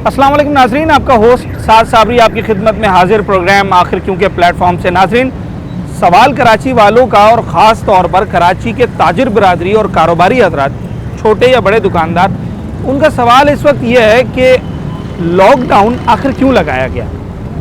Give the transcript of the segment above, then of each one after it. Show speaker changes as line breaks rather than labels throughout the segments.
अस्सलाम वालेकुम नाजरीन, आपका होस्ट साद साबरी आपकी खिदमत में हाजिर प्रोग्राम आखिर क्यों के प्लेटफॉर्म से। नाजरीन, सवाल कराची वालों का और ख़ास तौर पर कराची के ताजिर बिरादरी और कारोबारी हजरात, छोटे या बड़े दुकानदार, उनका सवाल इस वक्त यह है कि लॉकडाउन आखिर क्यों लगाया गया।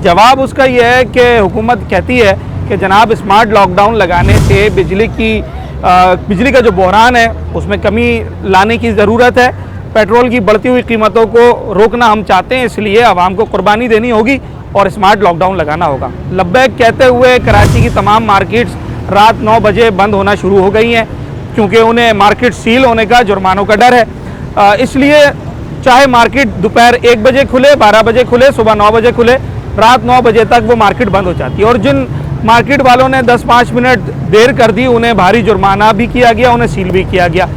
जवाब उसका यह है कि हुकूमत कहती है कि जनाब स्मार्ट लॉकडाउन लगाने से बिजली का जो बहरान है उसमें कमी लाने की ज़रूरत है। पेट्रोल की बढ़ती हुई कीमतों को रोकना हम चाहते हैं, इसलिए आवाम को कुर्बानी देनी होगी और स्मार्ट लॉकडाउन लगाना होगा। लब्बैक कहते हुए कराची की तमाम मार्केट्स रात 9 बजे बंद होना शुरू हो गई हैं, क्योंकि उन्हें मार्केट सील होने का, जुर्मानों का डर है। इसलिए चाहे मार्केट दोपहर 1 बजे खुले, 12 बजे खुले, सुबह 9 बजे खुले, रात 9 बजे तक वो मार्केट बंद हो जाती है। और जिन मार्केट वालों ने 10-5 मिनट देर कर दी, उन्हें भारी जुर्माना भी किया गया, उन्हें सील भी किया गया।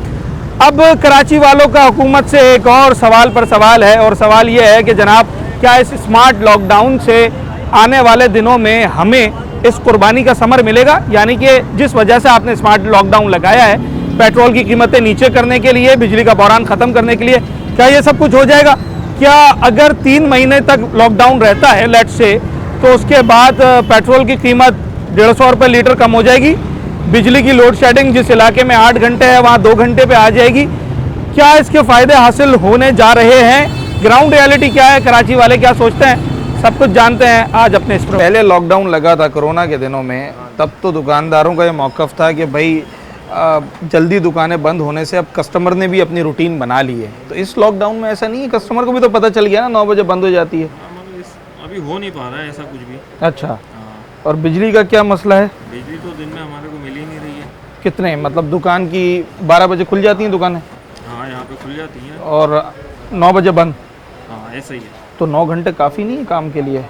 अब कराची वालों का हुकूमत से एक और सवाल पर सवाल है, और सवाल ये है कि जनाब, क्या इस स्मार्ट लॉकडाउन से आने वाले दिनों में हमें इस कुर्बानी का समर मिलेगा? यानी कि जिस वजह से आपने स्मार्ट लॉकडाउन लगाया है, पेट्रोल की कीमतें नीचे करने के लिए, बिजली का बहरान ख़त्म करने के लिए, क्या ये सब कुछ हो जाएगा? क्या अगर 3 महीने तक लॉकडाउन रहता है लेट से, तो उसके बाद पेट्रोल की कीमत 150 रुपये लीटर कम हो जाएगी, बिजली की लोड शेडिंग जिस इलाके में 8 घंटे है वहाँ 2 घंटे पे आ जाएगी? क्या इसके फ़ायदे हासिल होने जा रहे हैं? ग्राउंड रियलिटी क्या है, कराची वाले क्या सोचते हैं, सब कुछ जानते हैं आज अपने इस पर।
पहले लॉकडाउन लगा था कोरोना के दिनों में, तब तो दुकानदारों का ये मौक़िफ़ था कि भाई जल्दी दुकानें बंद होने से अब कस्टमर ने भी अपनी रूटीन बना ली है। तो इस लॉकडाउन में ऐसा नहीं है, कस्टमर को भी तो पता चल गया ना 9 बजे बंद हो जाती है।
अभी हो नहीं पा रहा है ऐसा कुछ भी।
अच्छा, और बिजली का क्या मसला है?
बिजली तो दिन में हमारे को मिल ही नहीं रही है।
कितने, मतलब दुकान की 12 बजे खुल जाती हैं दुकानें?
हाँ, यहाँ पे खुल जाती हैं
और 9 बजे बंद?
हाँ, ऐसा ही है।
तो 9 घंटे काफ़ी नहीं है काम के लिए?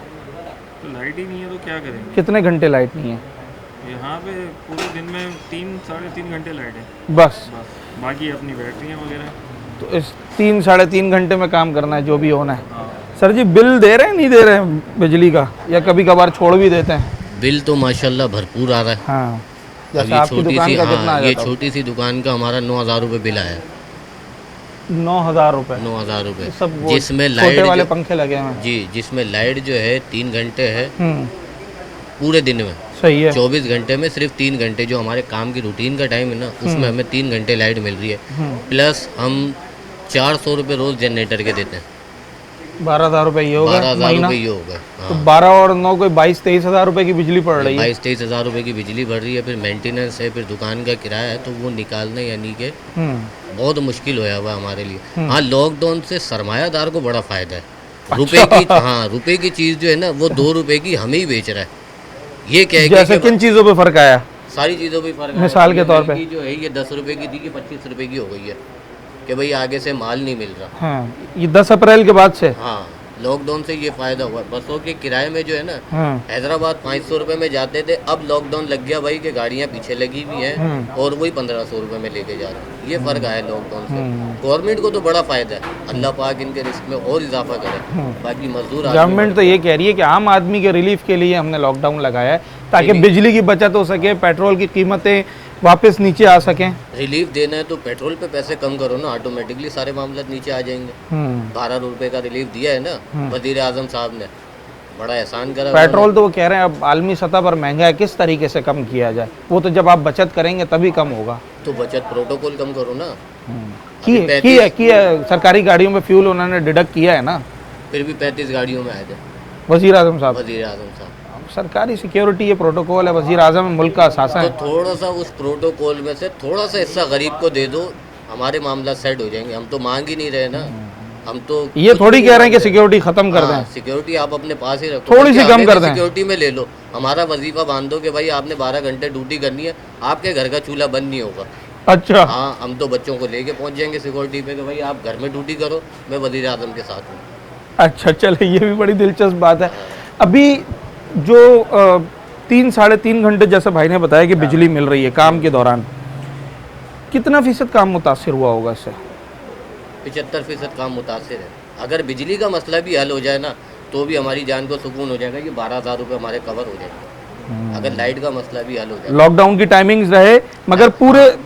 तो लाइट ही नहीं है तो क्या करेंगे।
कितने घंटे लाइट नहीं है?
यहाँ पे पूरे दिन में 3-3.5 घंटे लाइट है
बस।
बाकी अपनी बैटरियाँ वगैरह।
तो इस 3-3.5 घंटे में काम करना है जो भी होना है।
हाँ।
सर जी, बिल दे रहे हैं नहीं दे रहे हैं बिजली का, या कभी कभार छोड़ भी देते हैं?
बिल तो माशाल्लाह भरपूर आ रहा है।
हाँ,
अब
जैसे
ये
आपकी दुकान का कितना आ
ये
जाता है?
छोटी सी दुकान का हमारा 9,000 रुपये बिल आया।
9,000 रुपये?
9,000 रुपये,
सब वो
जिसमें
छोटे
लाइट
वाले पंखे लगे हैं?
जी, जिसमें लाइट जो है 3 घंटे है पूरे दिन में।
सही है।
24 घंटे में सिर्फ 3 घंटे जो हमारे काम की रूटीन का टाइम है ना, उसमें हमें 3 घंटे लाइट मिल रही है। प्लस हम 400 रुपये रोज़ जनरेटर के देते हैं।
12,000 रुपये ये होगा
12,000
महीना?
रुपये ये होगा।
तो
हाँ,
12 और 9 कोई 22-23 हज़ार रुपये की बिजली पड़ रही है।
22-23 हज़ार रुपये की बिजली भर रही है, फिर मेंटेनेंस है, फिर दुकान का किराया है, तो वो निकालना यानी कि बहुत मुश्किल होया हुआ हमारे लिए। हाँ, लॉकडाउन से सरमायादार को बड़ा फ़ायदा है। रुपए की, हाँ, रुपए की चीज़ जो है ना, वो 2 रुपए की हमें ही बेच रहा है। ये क्या है
जैसे किन चीज़ों पे फ़र्क आया?
सारी चीज़ों पे फ़र्क है।
मिसाल के तौर पे
जो है ये 10 रुपए की थी कि 25 रुपए की हो गई है, कि भाई आगे से माल नहीं मिल रहा।
हाँ, ये 10 अप्रैल के बाद से?
हाँ, लॉकडाउन से ये फ़ायदा हुआ। बसों के किराए में जो है ना, हैदराबाद 500 रुपये में जाते थे, अब लॉकडाउन लग गया भाई कि गाड़ियाँ पीछे लगी हुई हैं और वही 1500 रुपये में लेके जा रहे हैं। ये फ़र्क आया लॉकडाउन से। गवर्नमेंट को तो बड़ा फ़ायदा है, अल्लाह पाक इनके रिस्क में और इजाफा करे। बाकी मजदूर,
गवर्नमेंट तो ये कह रही है कि आम आदमी के रिलीफ के लिए हमने लॉकडाउन लगाया है, ताकि बिजली की बचत हो सके, पेट्रोल की कीमतें वापस नीचे आ सकें।
रिलीफ देना है तो पेट्रोल पे पैसे कम करो ना, ऑटोमेटिकली सारे मामला नीचे आ जाएंगे। 12 रुपए का रिलीफ दिया है ना वजीर आजम साहब ने, बड़ा एहसान करा।
पेट्रोल तो वो कह रहे हैं अब आलमी सतह पर महंगा है, किस तरीके से कम किया जाए? वो तो जब आप बचत करेंगे तभी कम होगा।
तो बचत प्रोटोकॉल कम करो ना।
की है सरकारी गाड़ियों में फ्यूल उन्होंने डिडक्ट किया है ना,
फिर भी 35 गाड़ियों में आए थे
वजीर आजम साहब।
वजीर आजम साहब,
सरकारी सिक्योरिटी ये प्रोटोकॉल है, वजीर आजम मुल्क का शासन है।
तो थोड़ा सा उस प्रोटोकॉल में से थोड़ा सा हिस्सा गरीब को दे दो, हमारे मामला सेट हो जाएंगे। हम तो मांग ही नहीं रहे ना, हम तो
ये थोड़ी कह रहे हैं कि सिक्योरिटी खत्म कर दें।
सिक्योरिटी आप अपने पास ही रखो,
थोड़ी सी कम कर दें।
सिक्योरिटी में ले लो, हमारा वजीफा बांध दो कि भाई आपने 12 घंटे ड्यूटी करनी है, आपके घर का चूल्हा बंद नहीं होगा।
अच्छा,
हाँ, हम तो बच्चों को लेके पहुंच जाएंगे सिक्योरिटी पे कि भाई आप घर में ड्यूटी करो, मैं वजीर आजम के साथ हूँ।
अच्छा, चले, ये भी बड़ी दिलचस्प बात है। अभी जो 3-3.5 घंटे जैसे भाई ने बताया कि बिजली मिल रही है काम के दौरान, कितना फ़ीसद काम मुतासिर हुआ होगा इससे?
75% काम मुतासिर है। अगर बिजली का मसला भी हल हो जाए ना, तो भी हमारी जान को सुकून हो जाएगा कि 12,000 रुपये हमारे कवर हो जाएंगे। अगर लाइट का मसला भी हल हो जाए,
लॉकडाउन की टाइमिंग्स रहे मगर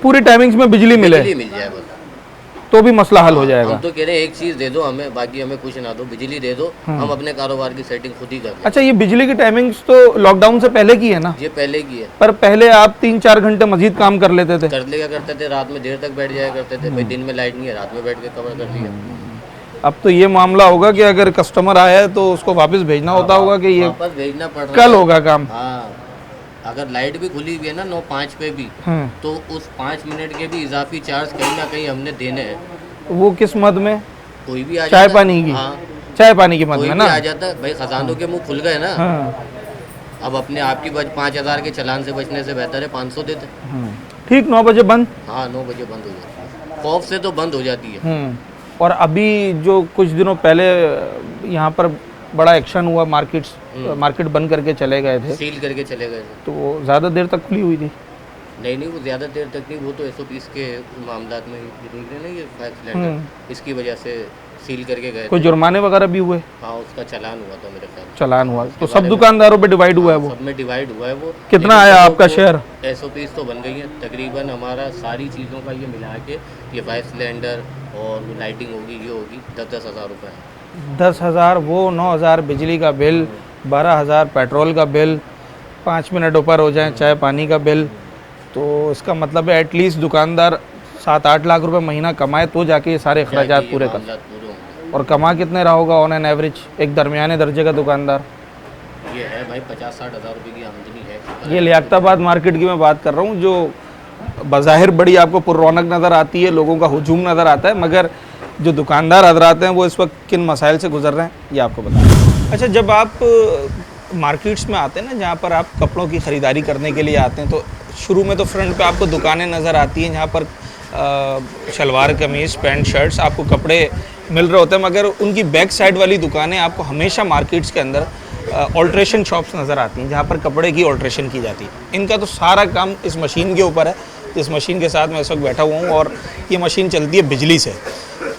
पूरी टाइमिंग्स में बिजली मिले,
मिल जाए बस।
तो भी मसला हल हो जाएगा।
हम तो कह रहे हैं एक चीज दे दो हमें, बाकी हमें कुछ ना दो, बिजली दे दो, हम अपने कारोबार की सेटिंग खुद ही कर लें।
अच्छा, ये बिजली की टाइमिंग्स तो लॉकडाउन से पहले की है ना?
ये पहले की है।
पर पहले आप 3-4 घंटे मजीद काम कर लेते थे।
कर लिया करते थे, रात में देर तक बैठ जाया करते थे, भाई दिन में लाइट नहीं है, रात में बैठ के कवर कर लिया।
अब तो ये मामला होगा कि अगर कस्टमर आया है तो उसको वापस भेजना होता होगा कि ये
वापस भेजना पड़ रहा
कल
है।
होगा काम।
हाँ, अगर लाइट भी खुली हुई है ना 9:05 पे भी, तो उस 5 मिनट के भी इजाफी चार्ज कहीं ना कहीं हमने देने हैं।
वो किस मद में?
कोई भी आ
चाय
जाता,
पानी की?
हाँ,
चाय पानी की मद
कोई
में
भी
ना?
आ जाता भाई, खजानों के मुंह खुल गए ना।
हाँ।
अब अपने आप की 5,000 के चलान से बचने से बेहतर है 500 देते।
ठीक, 9 बजे बंद।
हाँ, 9 बजे बंद हो जाती है, खौफ से तो बंद हो जाती है।
और अभी जो कुछ दिनों पहले यहाँ पर बड़ा एक्शन हुआ, मार्केट बंद करके चले गए थे,
सील करके चले गए थे।
तो वो ज़्यादा देर तक खुली हुई थी?
नहीं, वो ज़्यादा देर तक नहीं, वो तो SOPs के मामलात में देख रहे हैं ना, ये फायर सिलेंडर, इसकी वजह से सील करके गए
कोई
थे।
जुर्माने वगैरह भी हुए?
हाँ, उसका चालान हुआ था मेरे ख्याल।
चालान हुआ तो सब दुकानदारों पे डिवाइड हुआ है वो?
सब में डिवाइड हुआ है वो।
कितना आया आपका शेयर?
SOPs तो बन गई है तकरीबन, हमारा सारी चीज़ों का ये मिला के, ये फायर सिलेंडर और वो लाइटिंग होगी, ये होगी 10-10 हज़ार रुपये।
10,000 वो, 9,000 बिजली का बिल, 12,000 पेट्रोल का बिल, 5 मिनट ऊपर हो जाए चाय पानी का बिल, तो इसका मतलब है एटलीस्ट दुकानदार 7-8 लाख रुपए महीना कमाए तो जाके ये सारे अखराजात पूरे कर।
मामलात पूरे होंगे।
और कमा कितने रहा होगा ऑन एन एवरेज एक दरमियाने दर्जे का दुकानदार?
ये है भाई 50-60 हज़ार रुपये की आमदनी है।
ये लियाकताबाद मार्केट की मैं बात कर रहा हूँ, जो बज़ाहिर बड़ी आपको पुररौनक नज़र आती है, लोगों का हुजूम नज़र आता है, मगर जो दुकानदार हजरात हैं वो इस वक्त किन मसाइल से गुजर रहे हैं ये आपको बताएं। अच्छा, जब आप मार्केट्स में आते हैं ना, जहाँ पर आप कपड़ों की ख़रीदारी करने के लिए आते हैं, तो शुरू में तो फ्रंट पे आपको दुकानें नज़र आती हैं जहाँ पर शलवार कमीज़ पैंट शर्ट्स आपको कपड़े मिल रहे होते हैं, मगर उनकी बैक साइड वाली दुकानें आपको हमेशा मार्केट्स के अंदर ऑल्ट्रेशन शॉप्स नज़र आती हैं जहाँ पर कपड़े की ऑल्ट्रेशन की जाती है। इनका तो सारा काम इस मशीन के ऊपर है। इस मशीन के साथ मैं इस वक्त बैठा हुआ हूँ और ये मशीन चलती है बिजली से।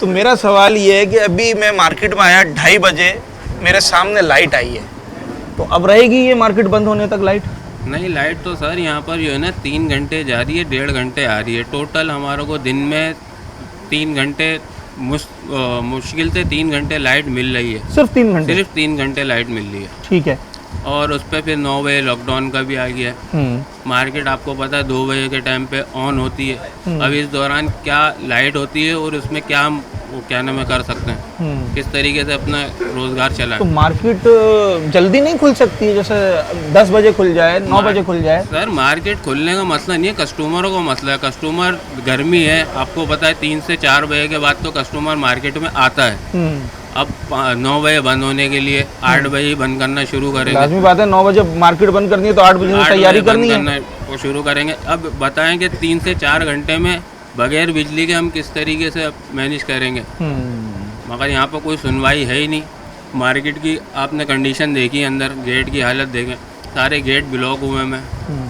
तो मेरा सवाल ये है कि अभी मैं मार्केट में आया 2:30 बजे, मेरे सामने लाइट आई है, तो अब रहेगी ये मार्केट बंद होने तक लाइट?
नहीं, लाइट तो सर यहाँ पर जो है ना 3 घंटे जा रही है, 1.5 घंटे आ रही है। टोटल हमारे को दिन में 3 घंटे मुश्किल से 3 घंटे लाइट मिल रही है।
सिर्फ 3 घंटे?
सिर्फ 3 घंटे लाइट मिल रही है।
ठीक है।
और उस पर फिर 9 बजे लॉकडाउन का भी आ गया है। मार्केट आपको पता है 2 बजे के टाइम पे ऑन होती है। अब इस दौरान क्या लाइट होती है और उसमें क्या वो क्या नाम है कर सकते हैं, किस तरीके से अपना रोजगार चलाएं।
तो मार्केट जल्दी नहीं खुल सकती है, जैसे 10 बजे खुल जाए, 9 बजे खुल जाए?
सर, मार्केट खुलने का मसला नहीं है, कस्टमरों का मसला है। कस्टमर, गर्मी है, आपको पता है 3 से 4 बजे के बाद तो कस्टमर मार्केट में आता है। अब 9 बजे बंद होने के लिए 8 बजे ही बंद करना शुरू करेंगे।
लाजमी बात है, 9 बजे मार्केट बंद करनी है तो 8 बजे से तैयारी करनी है,
वो शुरू करेंगे। अब बताएं कि 3 से 4 घंटे में बगैर बिजली के हम किस तरीके से मैनेज करेंगे। मगर यहाँ पर कोई सुनवाई है ही नहीं। मार्केट की आपने कंडीशन देखी, अंदर गेट की हालत देखें, सारे गेट ब्लॉक हुए हैं।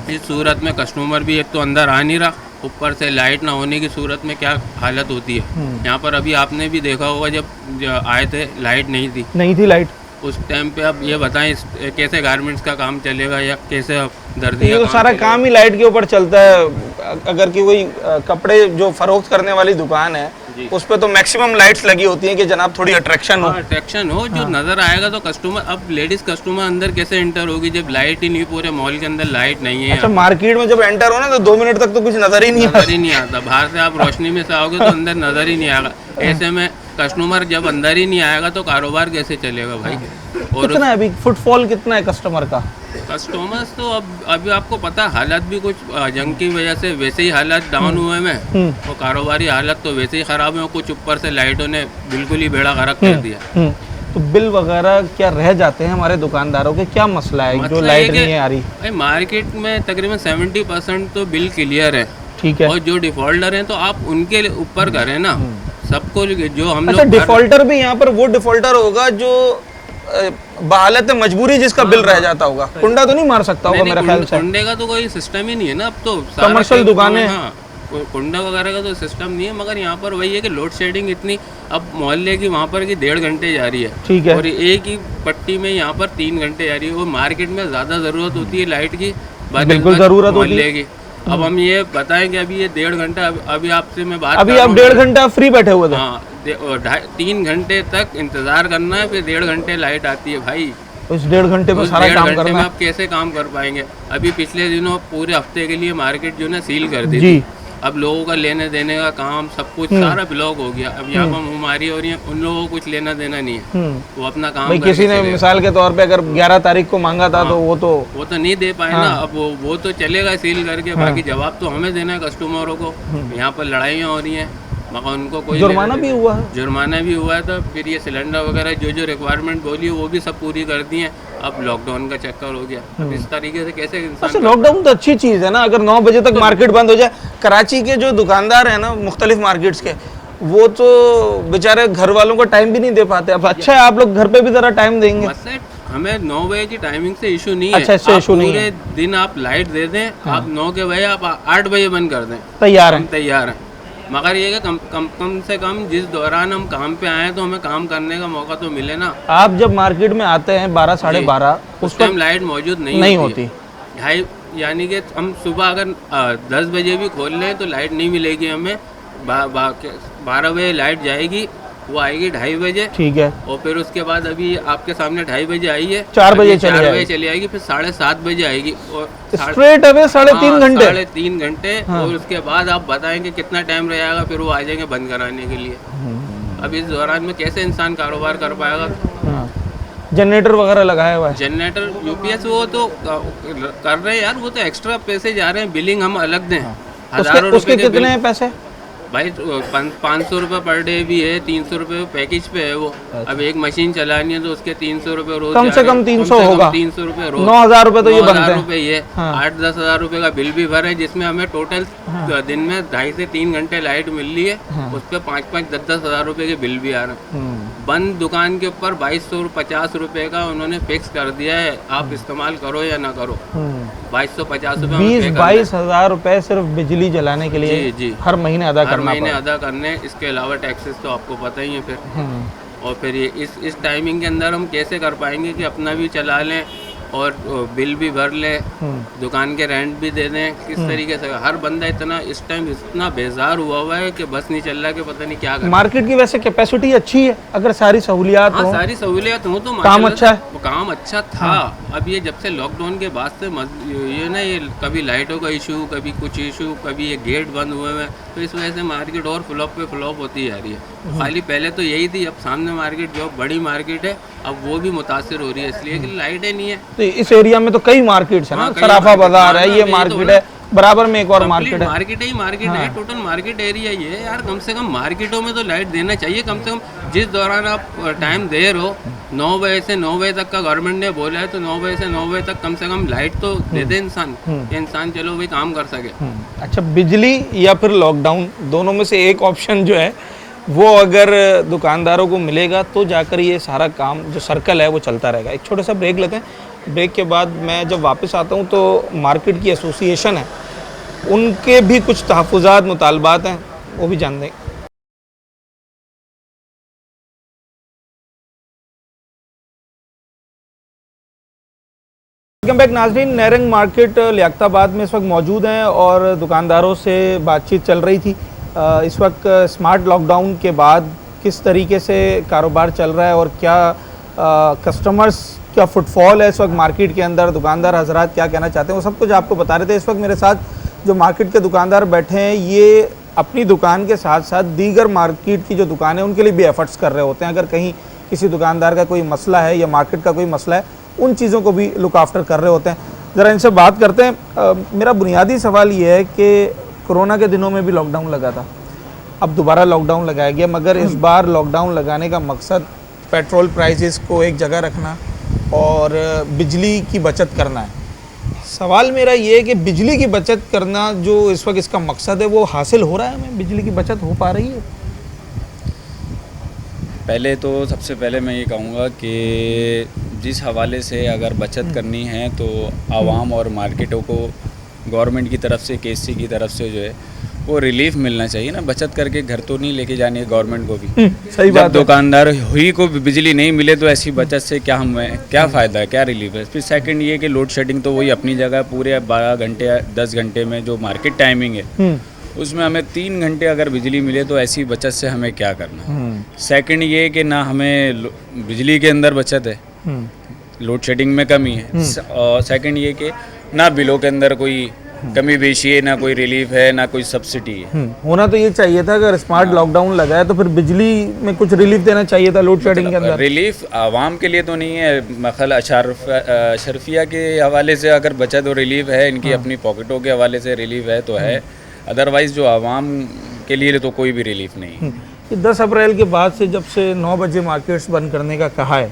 इस सूरत में कस्टमर भी एक तो अंदर आ नहीं रहा, ऊपर से लाइट ना होने की सूरत में क्या हालत होती है। यहाँ पर अभी आपने भी देखा होगा जब आए थे लाइट नहीं थी
लाइट
उस टाइम पे। अब ये बताएं कैसे गारमेंट्स का काम चलेगा या कैसे दर्जी
ये तो सारा काम ही लाइट के ऊपर चलता है। अगर कि कोई कपड़े जो फरोख्त करने वाली दुकान है उस पर तो मैक्सिमम लाइट्स लगी होती हैं कि जनाब थोड़ी अट्रैक्शन हो।
अट्रैक्शन हो, जो नजर आएगा तो कस्टमर। अब लेडीज कस्टमर अंदर कैसे एंटर होगी जब लाइट ही नहीं, पूरे मॉल के अंदर लाइट नहीं है।
अच्छा, मार्केट में जब एंटर हो ना तो 2 मिनट तक तो कुछ नजर ही नहीं
आता। बाहर से आप रोशनी में से आओगे तो अंदर नजर ही नहीं आएगा। ऐसे में कस्टमर जब अंदर ही नहीं आएगा तो कारोबार कैसे चलेगा भाई। और
कितना है अभी फुटफॉल, कितना है कस्टमर का?
कस्टमर्स तो अब अभी आपको पता, हालत भी कुछ जंग की वजह से वैसे ही हालत डाउन हुए में, और कारोबारी हालत तो वैसे ही खराब है। कुछ ऊपर से लाइटों ने बिल्कुल ही बेड़ा गर्क कर दिया।
तो बिल वगैरह क्या रह जाते हैं हमारे दुकानदारों के? क्या मसला है जो लाइट नहीं आ रही?
भाई मार्केट में तकरीबन 70% तो बिल क्लियर है।
ठीक है।
और जो डिफॉल्टर हैं तो आप उनके ऊपर करें ना सबको, जो हम लोग।
अच्छा, डिफॉल्टर भी यहाँ पर वो डिफॉल्टर होगा जो बहालत मजबूरी जिसका बिल रह जाता होगा, कुंडा तो नहीं मार सकता होगा मेरा ख्याल से।
कुंडे का तो कोई सिस्टम ही नहीं है ना अब तो।
कमर्शियल दुकानें,
हाँ, कुंडा वगैरह का तो सिस्टम नहीं है। मगर यहाँ पर वही है कि लोड शेडिंग इतनी अब मोहल्ले की वहाँ पर की 1.5 घंटे जा रही है।
ठीक है।
और एक ही पट्टी में यहाँ पर 3 घंटे जा रही है। वो मार्केट में ज़्यादा ज़रूरत होती है लाइट की,
बिल्कुल ज़रूरत होती है।
अब हम ये बताएं कि अभी ये 1.5 घंटा अभी आपसे मैं बात
अभी
कर
आप
रहा हूँ।
1.5 घंटा फ्री बैठे हुए थे।
हाँ 3 घंटे तक इंतजार करना है, फिर 1.5 घंटे लाइट आती है भाई।
तो इस 1.5 घंटे में
उस
सारा
1.5
काम
घंटे
करना
में
है।
आप कैसे काम कर पाएंगे? अभी पिछले दिनों पूरे हफ्ते के लिए मार्केट जो है ना सील कर दी
जी।
थी। अब लोगों का लेने देने का काम सब कुछ सारा ब्लॉक हो गया। अब यहाँ पर महामारी हो रही है, उन लोगों को कुछ लेना देना नहीं है, वो अपना काम
भाई
करके
किसी ने
चलेगा।
मिसाल के तौर पे अगर 11 तारीख को मांगा था तो वो तो
नहीं दे पाए ना। अब वो तो चलेगा सील करके, बाकी जवाब तो हमें देना है कस्टमरों को। यहाँ पर लड़ाइयाँ हो रही हैं, मगर उनको कोई
जुर्माना भी हुआ है।
जुर्माना भी हुआ था। फिर ये सिलेंडर वगैरह जो रिक्वायरमेंट बोली है वो भी सब पूरी कर दी हैं। अब लॉकडाउन का चक्कर हो गया। अब इस तरीके से कैसे
अच्छा,
इंसान
लॉकडाउन तो अच्छी चीज़ है ना, अगर 9 बजे तक मार्केट बंद हो जाए। कराची के जो दुकानदार हैं ना मुख्तलिफ मार्केट्स के, वो तो बेचारे घर वालों को टाइम भी नहीं दे पाते। अब अच्छा है आप लोग घर पे भी ज़रा टाइम देंगे।
मतलब हमें 9 बजे की टाइमिंग से इशू नहीं है।
अच्छा, इससे
आप
इशू नहीं
पूरे दिन आप लाइट दे दें, आप 9 के बजे आप 8 बजे बंद कर दें,
तैयार
हम
हैं।
तैयार हैं। मगर ये कि कम से कम जिस दौरान हम काम पे आए तो हमें काम करने का मौका तो मिले ना।
आप जब मार्केट में आते हैं 12 साढ़े 12
उस टाइम लाइट मौजूद नहीं
नहीं
होती है। 2:30 यानी कि हम सुबह अगर 10 बजे भी खोल लें तो लाइट नहीं मिलेगी हमें। 12 बजे लाइट जाएगी, वो आएगी 2:30 बजे।
ठीक है।
और फिर उसके बाद अभी आपके सामने 2:30 बजे आई है,
4 बजे
4 बजे चली आएगी, फिर 7:30 बजे आएगी और
स्ट्रेट अवे 3.5 घंटे।
3.5 घंटे। और उसके बाद आप बताएंगे कितना टाइम रहेगा, फिर वो आ जाएंगे बंद कराने के लिए। अब इस दौरान में कैसे इंसान कारोबार कर पाएगा?
जनरेटर वगैरह लगाया हुआ है।
जनरेटर यूपीएस वो तो कर रहे हैं यार, वो तो एक्स्ट्रा पैसे जा रहे हैं, बिलिंग हम अलग दें। हज़ारों
उसके
रुपए के
कितने हैं पैसे?
भाई 500 रुपये पर डे भी है, 300 रुपये पैकेज पे है वो। अब एक मशीन चलानी है तो उसके 300 रुपये रोज
कम से कम 300 होगा।
300 रुपये रोज।
9,000 रुपये तो ये बनते
9,000
हैं।
रुपये ये 8-10 हज़ार रुपये का बिल भी भरे, जिसमें हमें टोटल दिन में 2.5 से 3 घंटे लाइट मिल रही है। उस पर 5-5, 10-10 हज़ार रुपये के बिल भी आ रहे हैं। बंद दुकान के ऊपर 2250 रुपये का उन्होंने फिक्स कर दिया है, आप इस्तेमाल करो या ना करो। 2250 रुपये
20-22 हज़ार रुपए सिर्फ बिजली जलाने के लिए
जी
हर महीने अदा
हर
करना
महीने
पड़ेगा।
अदा करने। इसके अलावा टैक्सेस तो आपको पता ही है फिर। और फिर ये इस टाइमिंग के अंदर हम कैसे कर पाएंगे कि अपना भी चला लें और बिल भी भर लें, दुकान के रेंट भी दे दें? किस तरीके से? हर बंदा इस टाइम इतना बेजार हुआ है कि बस नहीं चल रहा कि पता नहीं क्या करें।
मार्केट की वैसे कैपेसिटी अच्छी है, अगर सारी सहूलियात हो,
सारी सहूलियत हो तो
काम अच्छा है।
वो काम अच्छा था। अब ये जब से लॉकडाउन के बाद से ये ना, ये कभी लाइटों का इशू, कभी कुछ इशू, कभी ये गेट बंद हुए हैं, तो इस वजह से मार्केट और फ्लॉप पे फ्लॉप होती जा रही है। खाली पहले तो यही थी, अब सामने मार्केट जो बड़ी मार्केट है अब वो भी मुतासिर हो रही है, इसलिए कि लाइटें नहीं है।
तो इस एरिया में तो कई मार्केट्स है ना, सराफा बाजार है, ये मार्केट है, बराबर में एक और मार्केट है।
मार्केट है, टोटल मार्केट एरिया ये है यार। कम से कम मार्केटों में तो लाइट देना चाहिए। कम से कम जिस दौरान आप टाइम दे रहे हो, 9 बजे से 9 बजे तक का गवर्नमेंट ने बोला है, तो 9 बजे से 9 बजे तक कम से कम लाइट तो दे दे इंसान, कि इंसान चलो भाई काम कर सके।
अच्छा, बिजली या फिर लॉकडाउन, दोनों में से एक ऑप्शन जो है वो अगर दुकानदारों को मिलेगा तो जाकर ये सारा काम जो सर्कल है वो चलता रहेगा। एक छोटा सा ब्रेक लेते हैं। ब्रेक के बाद मैं जब वापस आता हूँ तो मार्केट की एसोसिएशन है, उनके भी कुछ तहफ़्फ़ुज़ात, मुतालबात हैं, वो भी जान देंगे। वेलकम बैक नाज़रीन। नेरंग मार्केट लियाकताबाद में इस वक्त मौजूद हैं और दुकानदारों से बातचीत चल रही थी। इस वक्त स्मार्ट लॉकडाउन के बाद किस तरीके से कारोबार चल रहा है और क्या कस्टमर्स क्या फुटफॉल है इस वक्त मार्केट के अंदर, दुकानदार हजरात क्या कहना चाहते हैं, वो सब कुछ आपको बता रहे थे। इस वक्त मेरे साथ जो मार्केट के दुकानदार बैठे हैं, ये अपनी दुकान के साथ साथ दीगर मार्केट की जो दुकान है उनके लिए भी एफर्ट्स कर रहे होते हैं। अगर कहीं किसी दुकानदार का कोई मसला है या मार्केट का कोई मसला है, उन चीज़ों को भी लुक आफ्टर कर रहे होते हैं। ज़रा इनसे बात करते हैं। मेरा बुनियादी सवाल ये है कि कोरोना के दिनों में भी लॉकडाउन लगा था, अब दोबारा लॉकडाउन लगाया गया, मगर इस बार लॉकडाउन लगाने का मकसद पेट्रोल प्राइसेस को एक जगह रखना और बिजली की बचत करना है। सवाल मेरा ये है कि बिजली की बचत करना जो इस वक्त इसका मकसद है, वो हासिल हो रहा है? हमें बिजली की बचत हो पा रही है?
पहले तो सबसे पहले मैं ये कहूँगा कि जिस हवाले से अगर बचत करनी है तो आवाम और मार्केटों को गवर्नमेंट की तरफ से, केसी की तरफ से जो है वो रिलीफ मिलना चाहिए ना। बचत करके घर तो नहीं लेके जानी है गवर्नमेंट को भी।
सही
जब
बात है।
दुकानदार हुई को बिजली नहीं मिले तो ऐसी बचत से क्या हमें क्या फ़ायदा है, क्या रिलीफ है। फिर सेकंड ये कि लोड शेडिंग तो वही अपनी जगह, पूरे 12 घंटे 10 घंटे में जो मार्केट टाइमिंग है उसमें हमें 3 घंटे अगर बिजली मिले तो ऐसी बचत से हमें क्या करना। सेकंड ये कि ना हमें बिजली के अंदर बचत है, लोड शेडिंग में कमी है, और सेकंड ये कि ना बिलों के अंदर कोई कमी बेशी है, ना कोई रिलीफ है, ना कोई सब्सिडी है।
होना तो ये चाहिए था, अगर स्मार्ट लॉकडाउन लगा है तो फिर बिजली में कुछ रिलीफ देना चाहिए था लोड शेडिंग के अंदर।
रिलीफ आवाम के लिए तो नहीं है, मखल अशरफिया के हवाले से अगर बचत और रिलीफ है, इनकी अपनी पॉकेटों के हवाले से रिलीफ है तो है, अदरवाइज़ जो आवाम के लिए तो कोई भी रिलीफ नहीं है।
कि 10 अप्रैल के बाद से जब से 9 बजे मार्केट्स बंद करने का कहा है,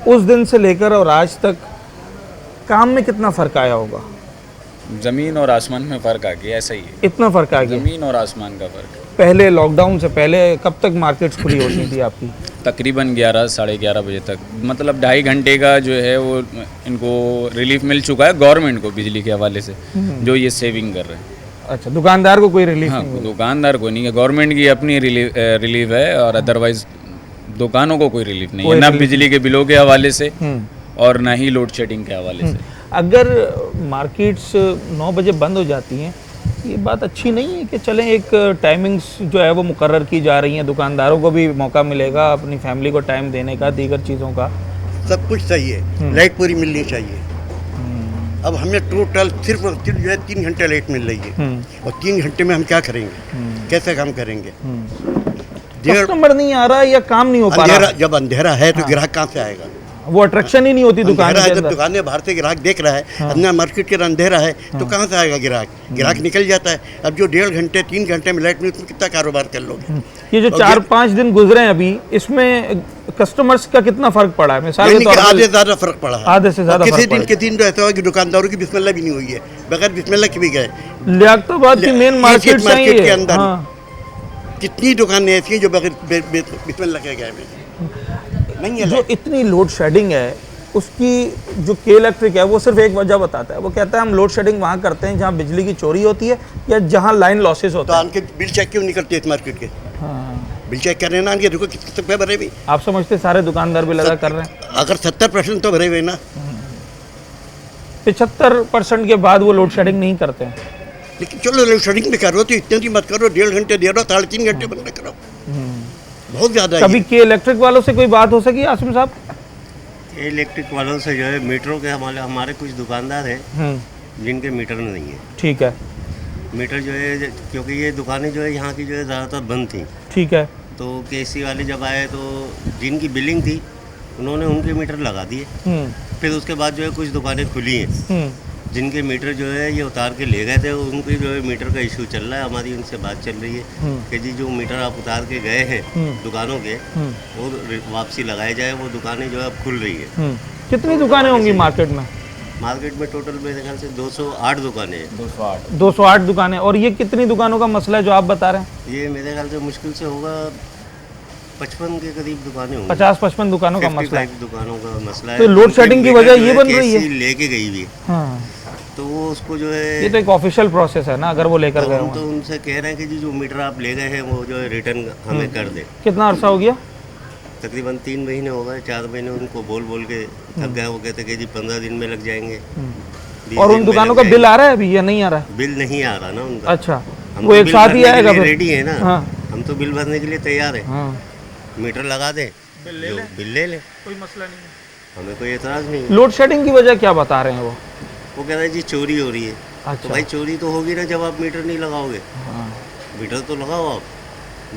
उस दिन से लेकर और आज तक काम में कितना फ़र्क आया होगा?
ज़मीन और आसमान में फ़र्क आ गया, ऐसा ही है।
इतना फ़र्क आ गया?
ज़मीन और आसमान का फ़र्क है।
पहले लॉकडाउन से पहले कब तक मार्केट्स खुली होती थी आपकी?
तकरीबन 11 साढ़े 11 बजे तक, मतलब 2.5 घंटे का जो है वो इनको रिलीफ मिल चुका है गवर्नमेंट को बिजली के हवाले से, जो ये सेविंग कर रहे हैं।
अच्छा, दुकानदार को कोई रिलीफ
हाँ,
नहीं?
दुकानदार को नहीं है, गवर्नमेंट की अपनी रिलीफ है, और अदरवाइज दुकानों को कोई रिलीफ नहीं है, ना बिजली के बिलों के हवाले से और ना ही लोड शेडिंग के हवाले से।
अगर मार्केट्स 9 बजे बंद हो जाती हैं, ये बात अच्छी नहीं है कि चलें एक टाइमिंग्स जो है वो मुकर्रर की जा रही हैं, दुकानदारों को भी मौका मिलेगा अपनी फैमिली को टाइम देने का, दीगर चीज़ों का।
सब कुछ सही है, लाइट पूरी मिलनी चाहिए। अब हमें टोटल सिर्फ जो है 3 घंटे लाइट मिल रही है, और 3 घंटे में हम क्या करेंगे, कैसे काम करेंगे?
कस्टमर नहीं आ रहा या काम नहीं हो पा रहा?
जब अंधेरा है तो ग्राहक कहाँ से आएगा?
वो अट्रैक्शन ही नहीं होती दुकान के
जब
अंदर।
दुकानें बाहर से ग्राहक देख रहा है, अंदर मार्केट के अंधेरा है, तो कहाँ से आएगा ग्राहक? ग्राहक निकल जाता है। अब जो 1.5 घंटे 3 घंटे में लाइट में, उसमें कितना कारोबार कर लोगे?
ये जो 4-5 दिन गुजरे हैं अभी, इसमें कस्टमर्स का कितना फर्क पड़ा है? मिसाल के तौर पर
आधे से ज़्यादा फर्क पड़ा है।
आधे से ज़्यादा
किसी
फर्क
दिन
पड़ा
किसी दिन तो ऐसा हुआ कि दुकानदारों की बिस्मिल्लाह भी नहीं हुई है, बगैर बिस्मिल्लाह के भी गए।
है। लियाकताबाद की मेन मार्केट
मार्केट के अंदर
हाँ।
कितनी दुकानें ऐसी हैं जो बगैर बिस्मिल्लाह के गए हैं? नहीं है।
जो इतनी लोड शेडिंग है, उसकी जो के इलेक्ट्रिक है वो सिर्फ एक वजह बताता है, वो कहता है हम लोड शेडिंग वहाँ करते हैं जहाँ बिजली की चोरी होती है या जहाँ लाइन लॉसेस
तो
होता है।
आनके बिल चेक क्यों नहीं करते इस मार्केट के? बिल चेक करने ना आनके देखो कितने रुपये भरे भी।
आप समझते सारे दुकानदार भी लगा कर रहे हैं?
अगर 70% तो भरे हुए ना,
75% के बाद वो लोड शेडिंग नहीं करते हैं।
लेकिन चलो लोड शेडिंग भी करो तो इतने भी मत करो, 1.5 घंटे दे रहो, 3.5 घंटे बंद करो, बहुत ज़्यादा है
कभी
ये।
के इलेक्ट्रिक वालों से कोई बात हो सकी आसिम साहब?
इलेक्ट्रिक वालों से जो है मीटरों के हमारे कुछ दुकानदार हैं जिनके मीटर नहीं है।
ठीक है,
मीटर जो है, क्योंकि ये दुकानें जो है यहाँ की जो है ज़्यादातर बंद थी,
ठीक है।
तो केसी वाले जब आए तो जिनकी बिलिंग थी उन्होंने उनके मीटर लगा दिए। फिर उसके बाद जो है कुछ दुकानें खुली हैं जिनके मीटर जो है ये उतार के ले गए थे, उनकी जो है मीटर का इशू चल रहा है। हमारी उनसे बात चल रही है कि जी जो मीटर आप उतार के गए हैं दुकानों के, वो वापसी लगाए जाए। वो दुकानें जो है अब खुल रही है।
कितनी दुकानें होंगी मार्केट में?
मार्केट में टोटल मेरे ख्याल से 208 दुकानें हैं।
208 दुकानें। और ये कितनी दुकानों का मसला है जो आप बता रहे हैं?
ये मेरे ख्याल से मुश्किल से होगा 55 के करीब दुकानें होंगी।
50-55 दुकानों का मसला है।
55 दुकानों का मसला है।
तो लोड शेडिंग की वजह ये बन रही है?
केसी लेके गई हुई,
हाँ,
तो वो उसको जो है,
ये तो एक ऑफिशियल प्रोसेस है ना, अगर वो लेकर गए
हम
हों।
तो उनसे कह रहे हैं कि जी जो मीटर आप ले गए हैं वो जो है रिटर्न हमें कर दे।
कितना अरसा हो गया?
तकरीबन 3 महीने हो गए, 4 महीने उनको बोल के थक गए। वो कहते कि जी 15 दिन में लग जाएंगे। 20
और
दिन
उन
में
दुकानों
लग
का बिल
जाएंगे।
आ रहा है अभी या नहीं आ रहा है?
बिल नहीं आ रहा ना उनका।
अच्छा,
हम
वो
तो
एक
बिल
साथ ही
भरने के
आएगा
लिए
फिर?
रेडी है ना।
हाँ।
हम तो बिल भरने के लिए तैयार है।
हाँ,
मीटर लगा दे, बिल ले ले,
कोई मसला नहीं है।
हमें कोई एतराज़ नहीं है।
लोड शेडिंग की वजह क्या बता रहे हैं वो
कह रहे हैं जी चोरी हो रही है।
अच्छा।
तो भाई चोरी तो होगी ना जब आप मीटर नहीं लगाओगे।
हाँ।
मीटर तो लगाओ आप।